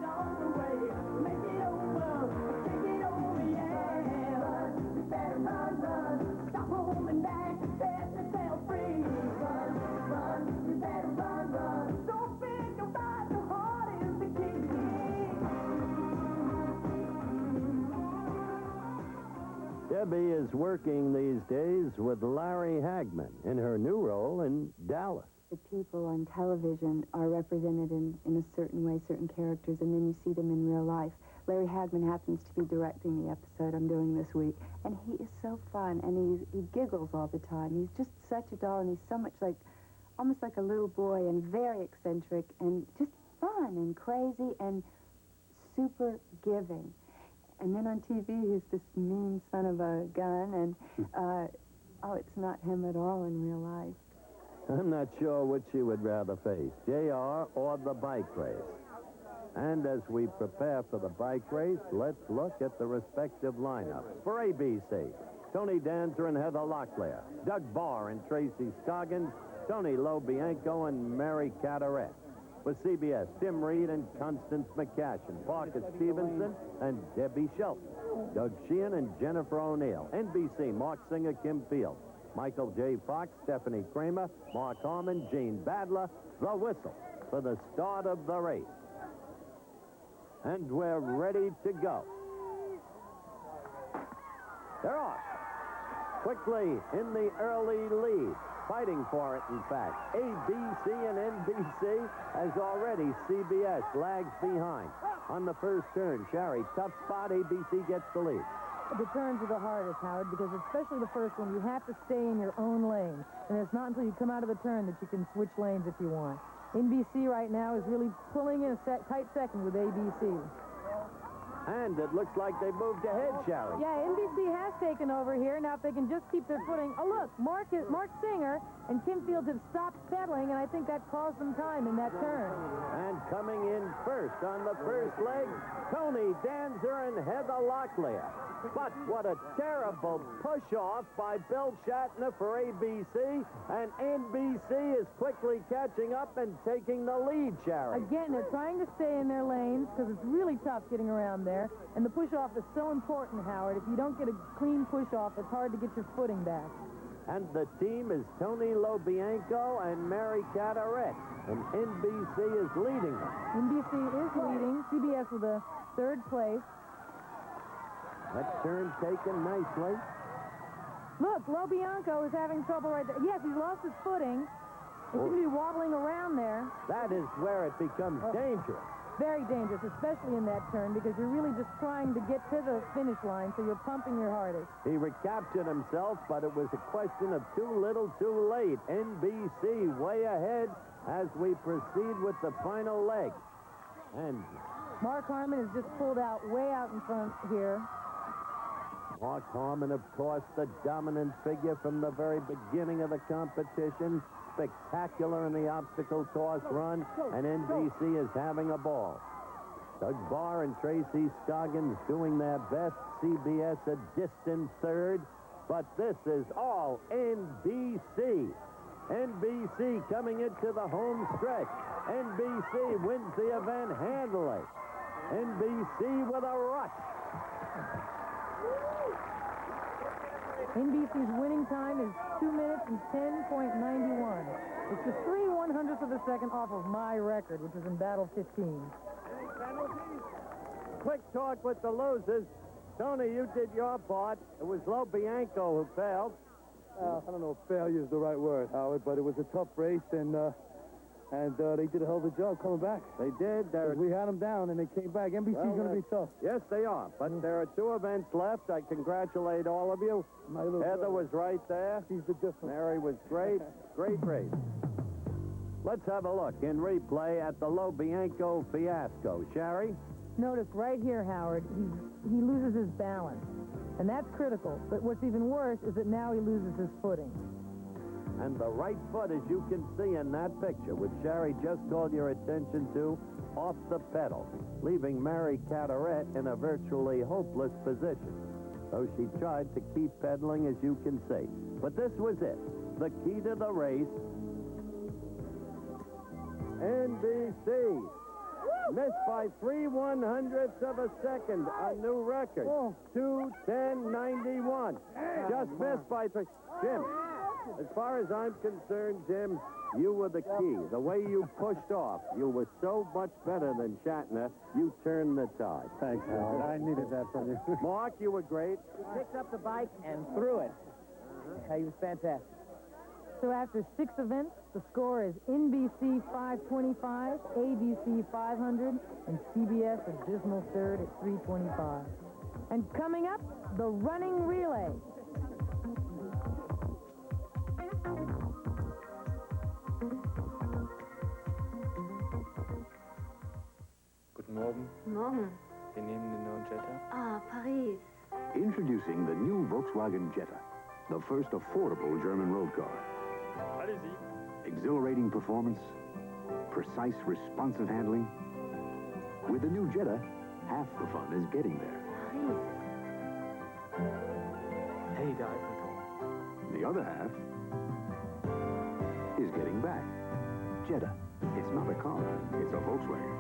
Debbie is working these days with Larry Hagman in her new role in Dallas. The people on television are represented in a certain way, certain characters, and then you see them in real life. Larry Hagman happens to be directing the episode I'm doing this week, and he is so fun, and he giggles all the time. He's just such a doll, and he's so much like, almost like a little boy, and very eccentric, and just fun and crazy and super giving. And then on TV, he's this mean son of a gun, and, oh, it's not him at all in real life. I'm not sure which you would rather face, JR or the bike race. And as we prepare for the bike race, let's look at the respective lineups. For ABC, Tony Danza and Heather Locklear, Doug Barr and Tracy Scoggins, Tony Lobianco and Mary Carteret. For CBS, Tim Reed and Constance McCashin, Parker Stevenson and Debbie Shelton, Doug Sheehan and Jennifer O'Neill. NBC, Mark Singer, Kim Field, Michael J. Fox, Stephanie Kramer, Mark Harmon, Gene Badler, the whistle for the start of the race. And we're ready to go. They're off. Quickly in the early lead. Fighting for it, in fact. ABC and NBC, as already CBS lags behind. On the first turn, Sherry, tough spot, ABC gets the lead. The turns are the hardest, Howard, because especially the first one, you have to stay in your own lane. And it's not until you come out of the turn that you can switch lanes if you want. NBC right now is really pulling in a tight second with ABC. And it looks like they moved ahead, Sherry. Yeah, NBC has taken over here. Now, if they can just keep their footing. Oh, look, Mark Singer and Kim Fields have stopped pedaling, and I think that caused them time in that turn. And coming in first on the first leg, Tony Danza and Heather Locklear. But what a terrible push-off by Bill Shatner for ABC, and NBC is quickly catching up and taking the lead, Sherry. Again, they're trying to stay in their lanes because it's really tough getting around there, and the push-off is so important, Howard. If you don't get a clean push-off, it's hard to get your footing back. And the team is Tony Lobianco and Mary Carteret, and NBC is leading them. NBC is leading, CBS with a third place. That turn taken nicely. Look, Lobianco is having trouble right there. Yes, he's lost his footing. He seems to be wobbling around there. That is where it becomes dangerous. Very dangerous, especially in that turn, because you're really just trying to get to the finish line, so you're pumping your hardest. He recaptured himself, but it was a question of too little, too late. NBC way ahead as we proceed with the final leg. And Mark Harmon has just pulled out way out in front here. Mark Harmon, of course, the dominant figure from the very beginning of the competition. Spectacular in the obstacle toss run, and NBC is having a ball. Doug Barr and Tracy Scoggins doing their best. CBS a distant third, but this is all NBC. NBC coming into the home stretch. NBC wins the event handily. NBC with a rush. NBC's winning time is 2 minutes and 10.91. It's just 3/100ths of a second off of my record, which was in battle 15. Quick talk with the losers. Tony, you did your part. It was Lobianco who failed. I don't know if failure is the right word, Howard, but it was a tough race, and they did a hell of a job coming back. They did. We had them down, and they came back. NBC's going to be tough. Yes, they are. But there are 2 events left. I congratulate all of you. Heather was right there. She's the difference. Mary was great. Great race. Let's have a look in replay at the Lobianco fiasco. Sherry? Notice right here, Howard, he loses his balance. And that's critical. But what's even worse is that now he loses his footing. And the right foot, as you can see in that picture, which Sherry just called your attention to, off the pedal, leaving Mary Carteret in a virtually hopeless position. Though she tried to keep pedaling, as you can see. But this was it. The key to the race. NBC missed by 3/100ths of a second, a new record. 2:10.91. Just missed by 3. Jim. As far as I'm concerned, Jim, you were the key. The way you pushed off, you were so much better than Shatner, you turned the tide. Thanks, Howard. I needed that from you. Mark, you were great. He picked up the bike and threw it. He was fantastic. So after 6 events, the score is NBC 525, ABC 500, and CBS a dismal third at 325. And coming up, the running relay. Guten Morgen. Morgen. Wir nehmen den neuen Jetta. Ah, Paris. Introducing the new Volkswagen Jetta, the first affordable German road car. Allez-y. Exhilarating performance, precise, responsive handling. With the new Jetta, half the fun is getting there. Hey, der Eiffelturm. The other half is getting back. Jetta. It's not a car, it's a Volkswagen.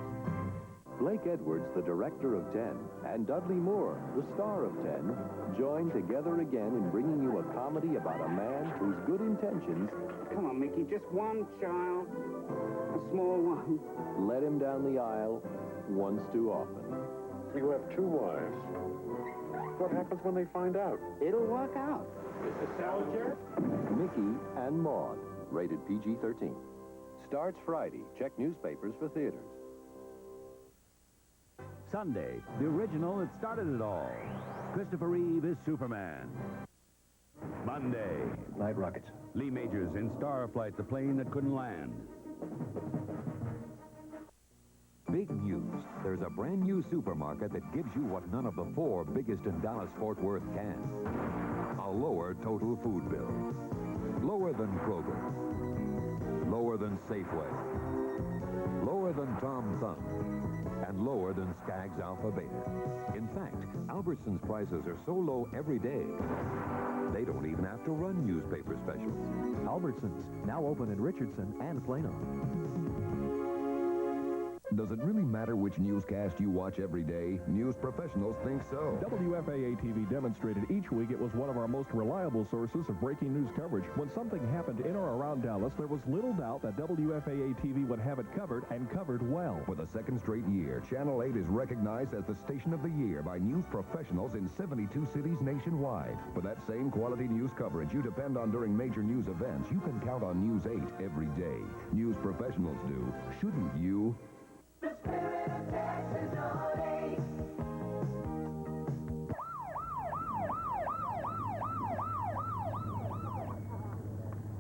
Blake Edwards, the director of 10, and Dudley Moore, the star of 10, join together again in bringing you a comedy about a man whose good intentions... Come on, Mickey, just one child. A small one. ...led him down the aisle once too often. You have 2 wives. What happens when they find out? It'll work out. Mr. Salinger? Mickey and Maude, rated PG-13. Starts Friday. Check newspapers for theaters. Sunday, the original that started it all. Christopher Reeve is Superman. Monday, Night Rockets. Lee Majors in Starflight, the plane that couldn't land. Big news. There's a brand new supermarket that gives you what none of the 4 biggest in Dallas-Fort Worth can. A lower total food bill. Lower than Kroger. Lower than Safeway. Lower than Tom Thumb. And lower than Skaggs Alpha Beta. In fact, Albertsons prices are so low every day, they don't even have to run newspaper specials. Albertsons, now open in Richardson and Plano. Does it really matter which newscast you watch every day? News professionals think so. WFAA TV demonstrated each week it was one of our most reliable sources of breaking news coverage. When something happened in or around Dallas, there was little doubt that WFAA TV would have it covered, and covered well. For the 2nd straight year, Channel 8 is recognized as the station of the year by news professionals in 72 cities nationwide. For that same quality news coverage you depend on during major news events, you can count on News 8 every day. News professionals do. Shouldn't you? The spirit of Texas on 8.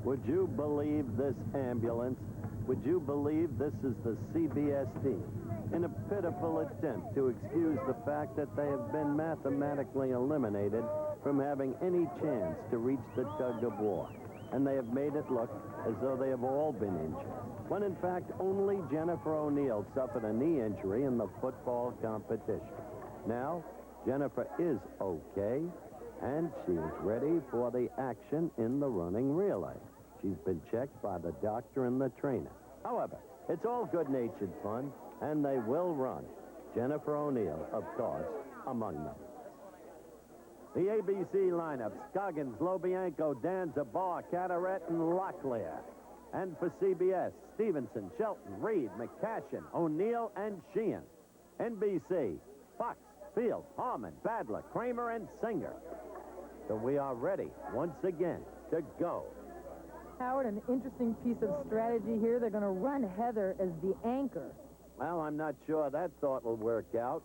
Would you believe this ambulance? Would you believe this is the CBS team? In a pitiful attempt to excuse the fact that they have been mathematically eliminated from having any chance to reach the tug of war. And they have made it look as though they have all been injured, when in fact only Jennifer O'Neill suffered a knee injury in the football competition. Now, Jennifer is okay, and she is ready for the action in the running relay. She's been checked by the doctor and the trainer. However, it's all good-natured fun, and they will run. Jennifer O'Neill, of course, among them. The ABC lineup: Scoggins, Lobianco, Dan Zabar, Carteret, and Locklear. And for CBS, Stevenson, Shelton, Reed, McCashin, O'Neill, and Sheehan. NBC, Fox, Field, Harmon, Badler, Kramer, and Singer. So we are ready, once again, to go. Howard, an interesting piece of strategy here. They're going to run Heather as the anchor. Well, I'm not sure that thought will work out.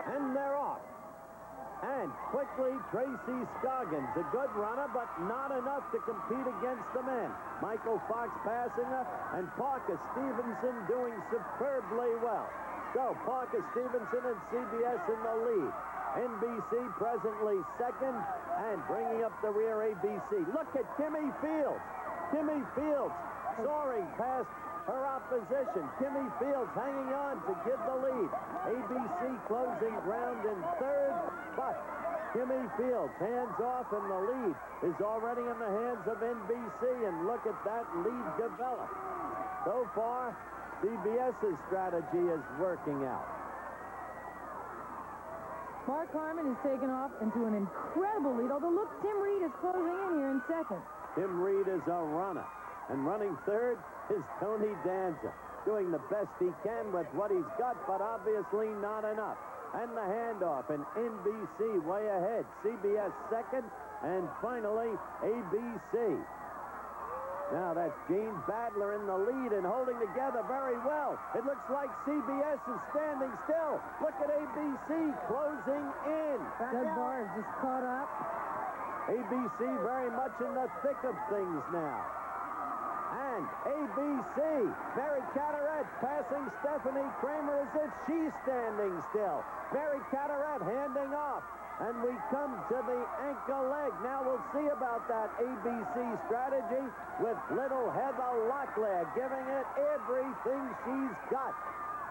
And they're off. And quickly, Tracy Scoggins, a good runner, but not enough to compete against the men. Michael Fox passing her, and Parker Stevenson doing superbly well. So, Parker Stevenson and CBS in the lead. NBC presently second, and bringing up the rear, ABC. Look at Kimmy Fields. Kimmy Fields soaring past her opposition. Kimmy Fields hanging on to give the lead. ABC closing ground in third, but Kimmy Fields, hands off, and the lead is already in the hands of NBC, and look at that lead develop. So far, CBS's strategy is working out. Mark Harmon is taken off into an incredible lead, although look, Tim Reed is closing in here in second. Tim Reed is a runner. And running third is Tony Danza, doing the best he can with what he's got, but obviously not enough. And the handoff, and NBC way ahead. CBS second, and finally, ABC. Now that's Gene Badler in the lead and holding together very well. It looks like CBS is standing still. Look at ABC closing in. Doug Barr is just caught up. ABC very much in the thick of things now. And ABC, Mary Carteret passing Stephanie Kramer as if she's standing still. Mary Carteret handing off. And we come to the ankle leg. Now we'll see about that ABC strategy with little Heather Locklear giving it everything she's got.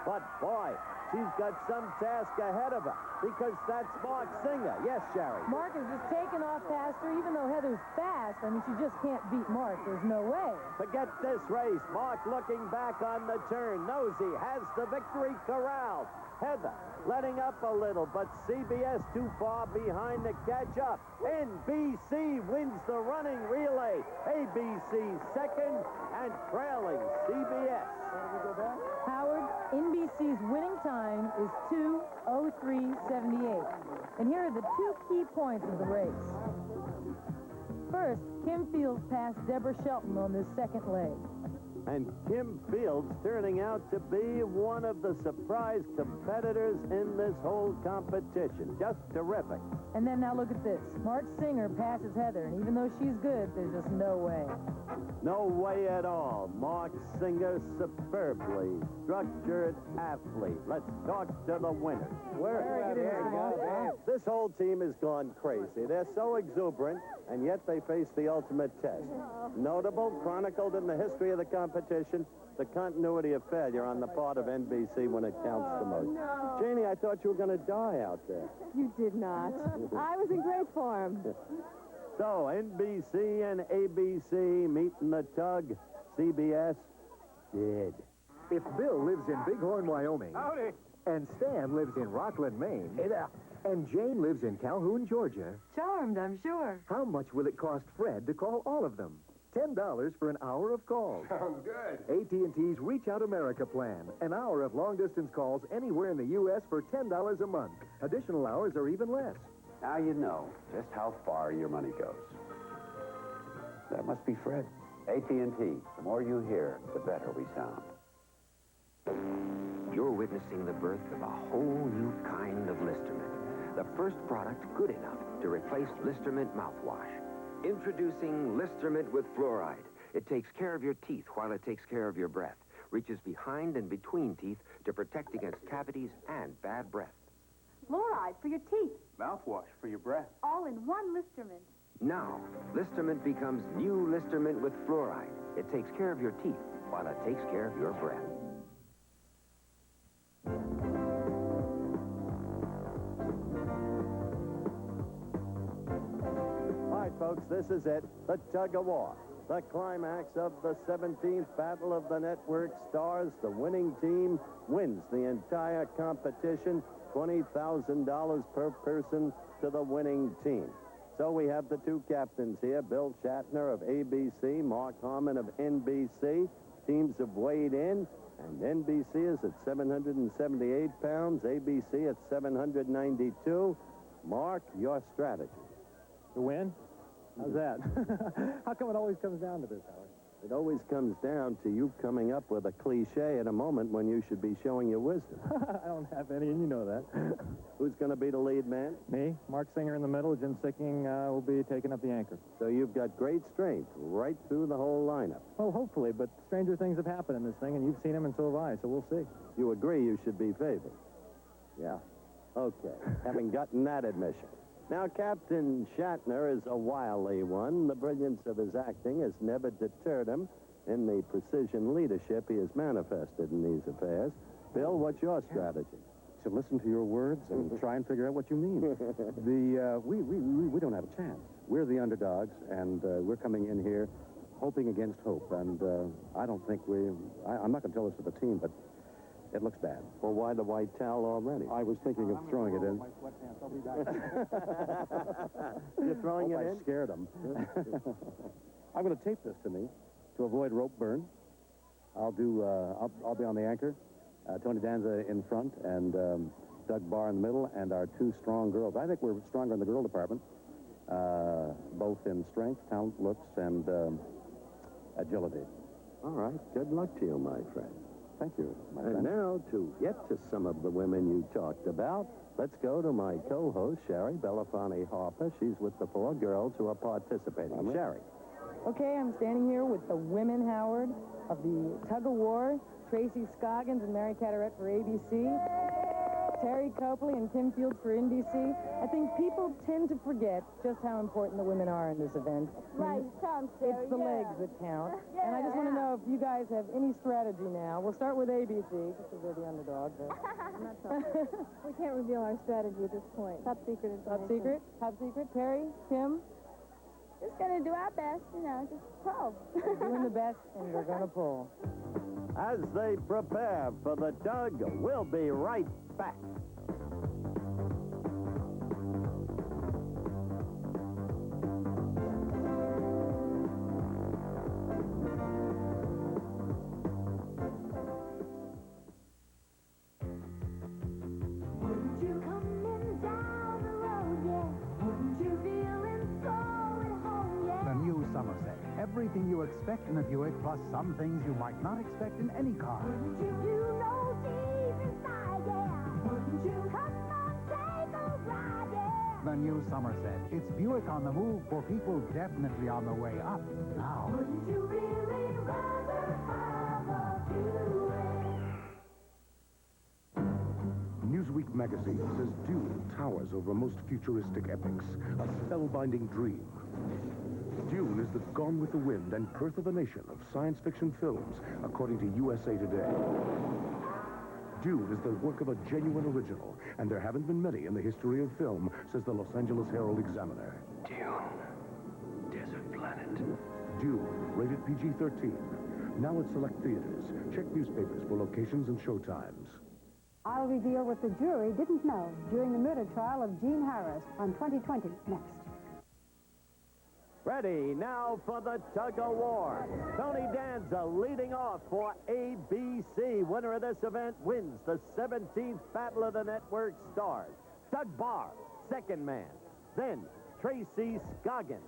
But boy, she's got some task ahead of her because that's Mark Singer. Yes, Sherry. Mark is just taking off past her, even though Heather's fast. I mean, she just can't beat Mark. There's no way. Forget this race. Mark looking back on the turn. Knows he has the victory corralled. Heather letting up a little, but CBS too far behind to catch up. NBC wins the running relay. ABC second and trailing CBS. Howard, NBC's winning time is 2:03:78. And here are the two key points of the race. First, Kim Fields passed Deborah Shelton on this second leg. And Kim Fields turning out to be one of the surprise competitors in this whole competition. Just terrific. And then now look at this. Mark Singer passes Heather, and even though she's good, there's just no way. No way at all. Mark Singer, superbly structured athlete. Let's talk to the winners. This whole team has gone crazy. They're so exuberant, and yet they face the ultimate test. Notable, chronicled in the history of the competition, the continuity of failure on the part of NBC when it counts the most. No. Janie, I thought you were going to die out there. You did not. I was in great form. So, NBC and ABC meeting the tug. CBS did. If Bill lives in Bighorn, Wyoming, Howdy. and Stan lives in Rockland, Maine, Hey there. and Jane lives in Calhoun, Georgia, Charmed, I'm sure. how much will it cost Fred to call all of them? $10 for an hour of calls. Sounds good. AT&T's Reach Out America plan. An hour of long-distance calls anywhere in the U.S. for $10 a month. Additional hours are even less. Now you know just how far your money goes. That must be Fred. AT&T, the more you hear, the better we sound. You're witnessing the birth of a whole new kind of Listermint. The first product good enough to replace Listermint mouthwash. Introducing Listermint with fluoride. It takes care of your teeth while it takes care of your breath. Reaches behind and between teeth to protect against cavities and bad breath. Fluoride for your teeth. Mouthwash for your breath. All in one Listermint. Now, Listermint becomes new Listermint with fluoride. It takes care of your teeth while it takes care of your breath. All right, folks, this is it. The tug-of-war. The climax of the 17th Battle of the Network Stars. The winning team wins the entire competition. $20,000 per person to the winning team. So we have the two captains here, Bill Shatner of ABC, Mark Harmon of NBC. Teams have weighed in, and NBC is at 778 pounds, ABC at 792. Mark, your strategy. To win? How's that? How come it always comes down to this, Howard? It always comes down to you coming up with a cliche at a moment when you should be showing your wisdom. I don't have any, and you know that. Who's going to be the lead man? Me, Mark Singer in the middle, Jim Sicking will be taking up the anchor. So you've got great strength right through the whole lineup. Well, hopefully, but stranger things have happened in this thing, and you've seen them, and so have I, so we'll see. You agree you should be favored? Yeah. Okay, having gotten that admission. Now, Captain Shatner is a wily one. The brilliance of his acting has never deterred him in the precision leadership he has manifested in these affairs. Bill, what's your strategy? So listen to your words and try and figure out what you mean. We don't have a chance. We're the underdogs, and we're coming in here hoping against hope. And I don't think I'm not going to tell this to the team, but It looks bad. Well, why the white towel already? I was thinking of throwing it in. You're throwing it in? I scared him. I'm going to tape this to me to avoid rope burn. I'll be on the anchor. Tony Danza in front and Doug Barr in the middle, and our two strong girls. I think we're stronger in the girl department, both in strength, talent, looks, and agility. All right. Good luck to you, my friend. Thank you, my And friend. now, to get to some of the women you talked about, let's go to my co-host, Sherry Belafonte-Harper. She's with the four girls who are participating. Sherry. Okay, I'm standing here with the women, Howard, of the tug-of-war, Tracy Scoggins and Mary Carteret for ABC, Terry Copley and Kim Fields for NBC. I think people tend to forget just how important the women are in this event. Right, Tom, It's the legs that count. And I just want to know if you guys have any strategy now. We'll start with ABC, just because they're the underdog. But... We can't reveal our strategy at this point. Top secret information. Top secret? Top secret? Terry? Kim? Just gonna do our best, just pro. Doing the best, and we're gonna pull. As they prepare for the tug, we'll be right back. Wouldn't you come in down the road, yeah? Wouldn't you feeling so at home, yeah? The new Somerset. Everything you expect in a Buick, plus some things you might not expect in any car. Wouldn't you know deep inside, yeah? Wouldn't you come on, take a ride, yeah? The new Somerset. It's Buick on the move for people definitely on the way up now. Wouldn't you really rather have a Buick? Newsweek magazine says Dune towers over most futuristic epics, a spellbinding dream. Dune is the Gone with the Wind and Birth of a Nation of science fiction films, according to USA Today. Dune is the work of a genuine original, and there haven't been many in the history of film, says the Los Angeles Herald Examiner. Dune. Desert planet. Dune, rated PG-13. Now at select theaters. Check newspapers for locations and showtimes. I'll reveal what the jury didn't know during the murder trial of Gene Harris on 2020 next. Ready now for the tug-of-war. Tony Danza leading off for ABC. Winner of this event wins the 17th Battle of the Network Stars. Doug Barr, second man. Then Tracy Scoggins.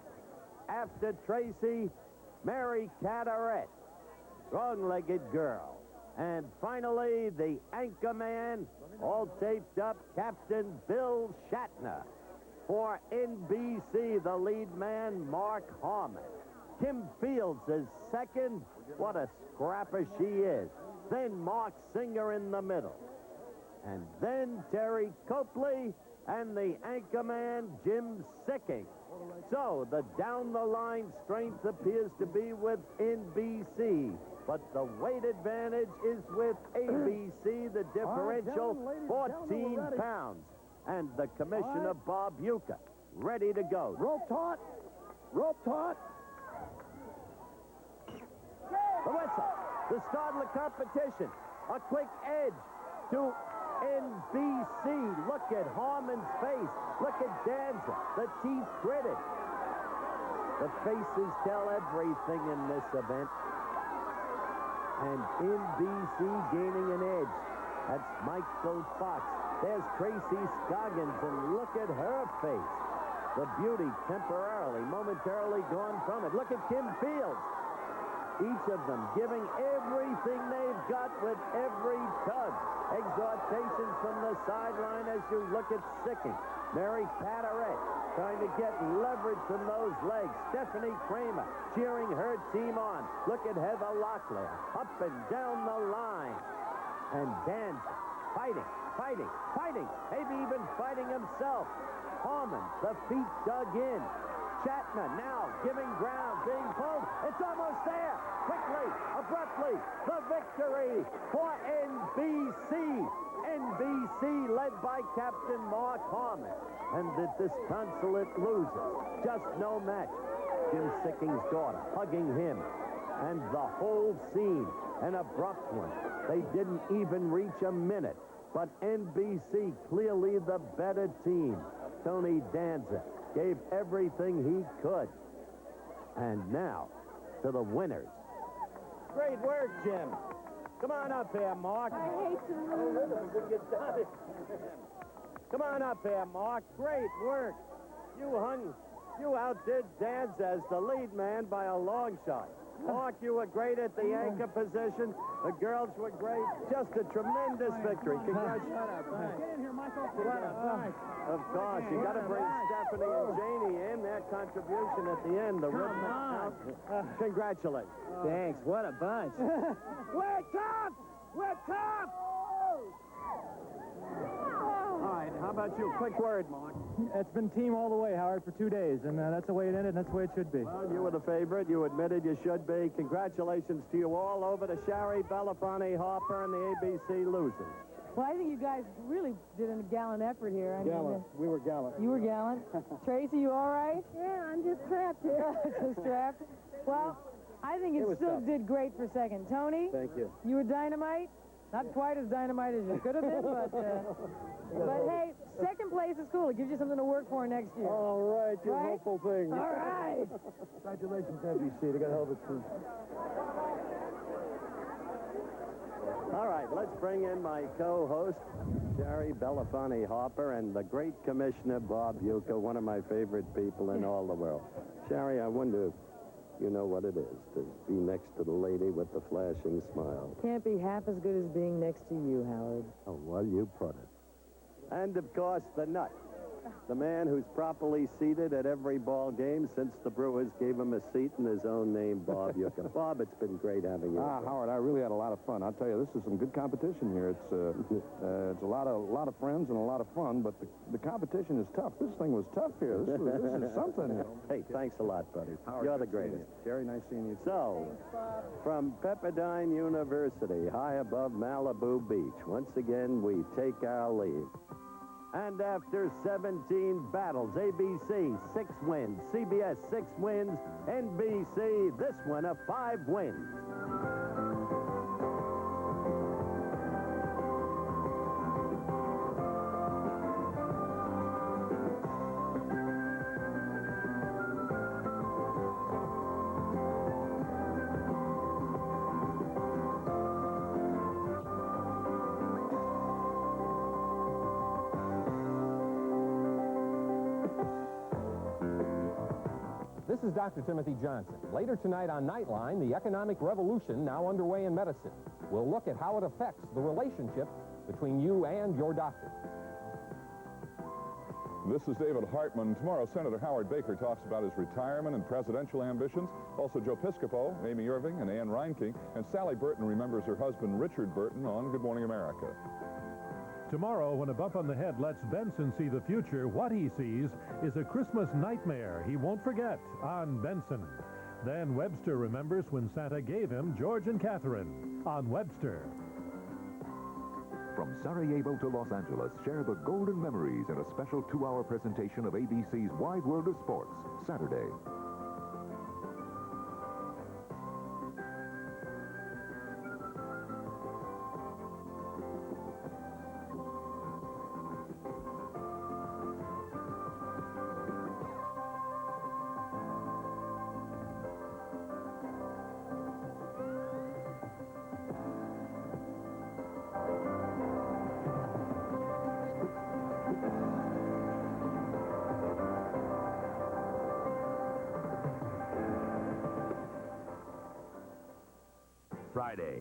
After Tracy, Mary Carteret, strong-legged girl. And finally, the anchor man, all taped up, Captain Bill Shatner. For NBC, the lead man, Mark Harmon. Kim Fields is second. What a scrapper she is. Then Mark Singer in the middle. And then Terry Copley and the anchor man, Jim Sicking. So the down-the-line strength appears to be with NBC. But the weight advantage is with ABC, the differential, 14 pounds. And the commissioner, Bob Uecker, ready to go. Rope taut. Rope taut. The whistle. The start of the competition. A quick edge to NBC. Look at Harmon's face. Look at Danza. The teeth gritted. The faces tell everything in this event. And NBC gaining an edge. That's Michael Fox. There's Tracy Scoggins, and look at her face. The beauty momentarily gone from it. Look at Kim Fields. Each of them giving everything they've got with every tug. Exhortations from the sideline as you look at Sicking. Mary Carteret trying to get leverage from those legs. Stephanie Kramer cheering her team on. Look at Heather Locklear up and down the line. And Danza fighting. Maybe even fighting himself. Harmon, the feet dug in. Shatner now giving ground, being pulled. It's almost there. Quickly, abruptly, the victory for NBC. NBC led by Captain Mark Harmon. And the disconsolate losers. Just no match. Jim Sicking's daughter hugging him. And the whole scene, an abrupt one. They didn't even reach a minute. But NBC, clearly the better team. Tony Danza gave everything he could. And now, to the winners. Great work, Jim. Come on up here, Mark. I hate to lose. Come on up here, Mark. Great work. You outdid Danza as the lead man by a long shot. Mark, you were great at the anchor position. The girls were great. Just a tremendous victory. Congratulations. Get in here, Michael. Of course, you got to bring Stephanie and Janie in. Their contribution at the end, the rhythmic count. Congratulations. Thanks. What a bunch. We're tough! We're tough! All right, how about you? Quick word, Mark. It's been team all the way, Howard, for 2 days, and that's the way it ended, and that's the way it should be. Well, you were the favorite. You admitted you should be. Congratulations to you all. Over to Sherry, Belafonte, Harper, and the ABC losers. Well, I think you guys really did a gallant effort here. I mean, We were gallant. you were gallant. Tracy, you all right? Yeah, I'm just trapped here. Just strapped. Well, I think it was still tough. did great for second. Tony? Thank you. You were dynamite. Not quite as dynamite as you could have been, but hey, second place is cool. It gives you something to work for next year. All right, you Right? hopeful thing. All right. Congratulations, NBC. They got a hell of a team. All right, let's bring in my co-host, Sherry Belafonte Harper, and the great Commissioner Bob Uecker, one of my favorite people in all the world. Sherry, I wonder if you know what it is to be next to the lady with the flashing smile. Can't be half as good as being next to you, Howard. Oh, well, you put it. And, of course, the nut. The man who's properly seated at every ball game since the Brewers gave him a seat in his own name, Bob Uecker. Bob, it's been great having you. Howard, I really had a lot of fun. I'll tell you, this is some good competition here. It's a lot of friends and a lot of fun, but the competition is tough. This thing was tough here. This is something. Hey, thanks a lot, buddy. Howard, You're the good seeing greatest. you. Jerry, nice seeing you. So, from Pepperdine University, high above Malibu Beach, once again, we take our leave. And after 17 battles, ABC 6 wins, CBS 6 wins, NBC this winner 5 wins. This is Dr. Timothy Johnson. Later tonight on Nightline, the economic revolution now underway in medicine. We'll look at how it affects the relationship between you and your doctor. This is David Hartman. Tomorrow, Senator Howard Baker talks about his retirement and presidential ambitions. Also, Joe Piscopo, Amy Irving, and Ann Reinke. And Sally Burton remembers her husband, Richard Burton, on Good Morning America. Tomorrow, when a bump on the head lets Benson see the future, what he sees is a Christmas nightmare he won't forget on Benson. Then Webster remembers when Santa gave him George and Catherine on Webster. From Sarajevo to Los Angeles, share the golden memories in a special 2-hour presentation of ABC's Wide World of Sports, Saturday. Friday.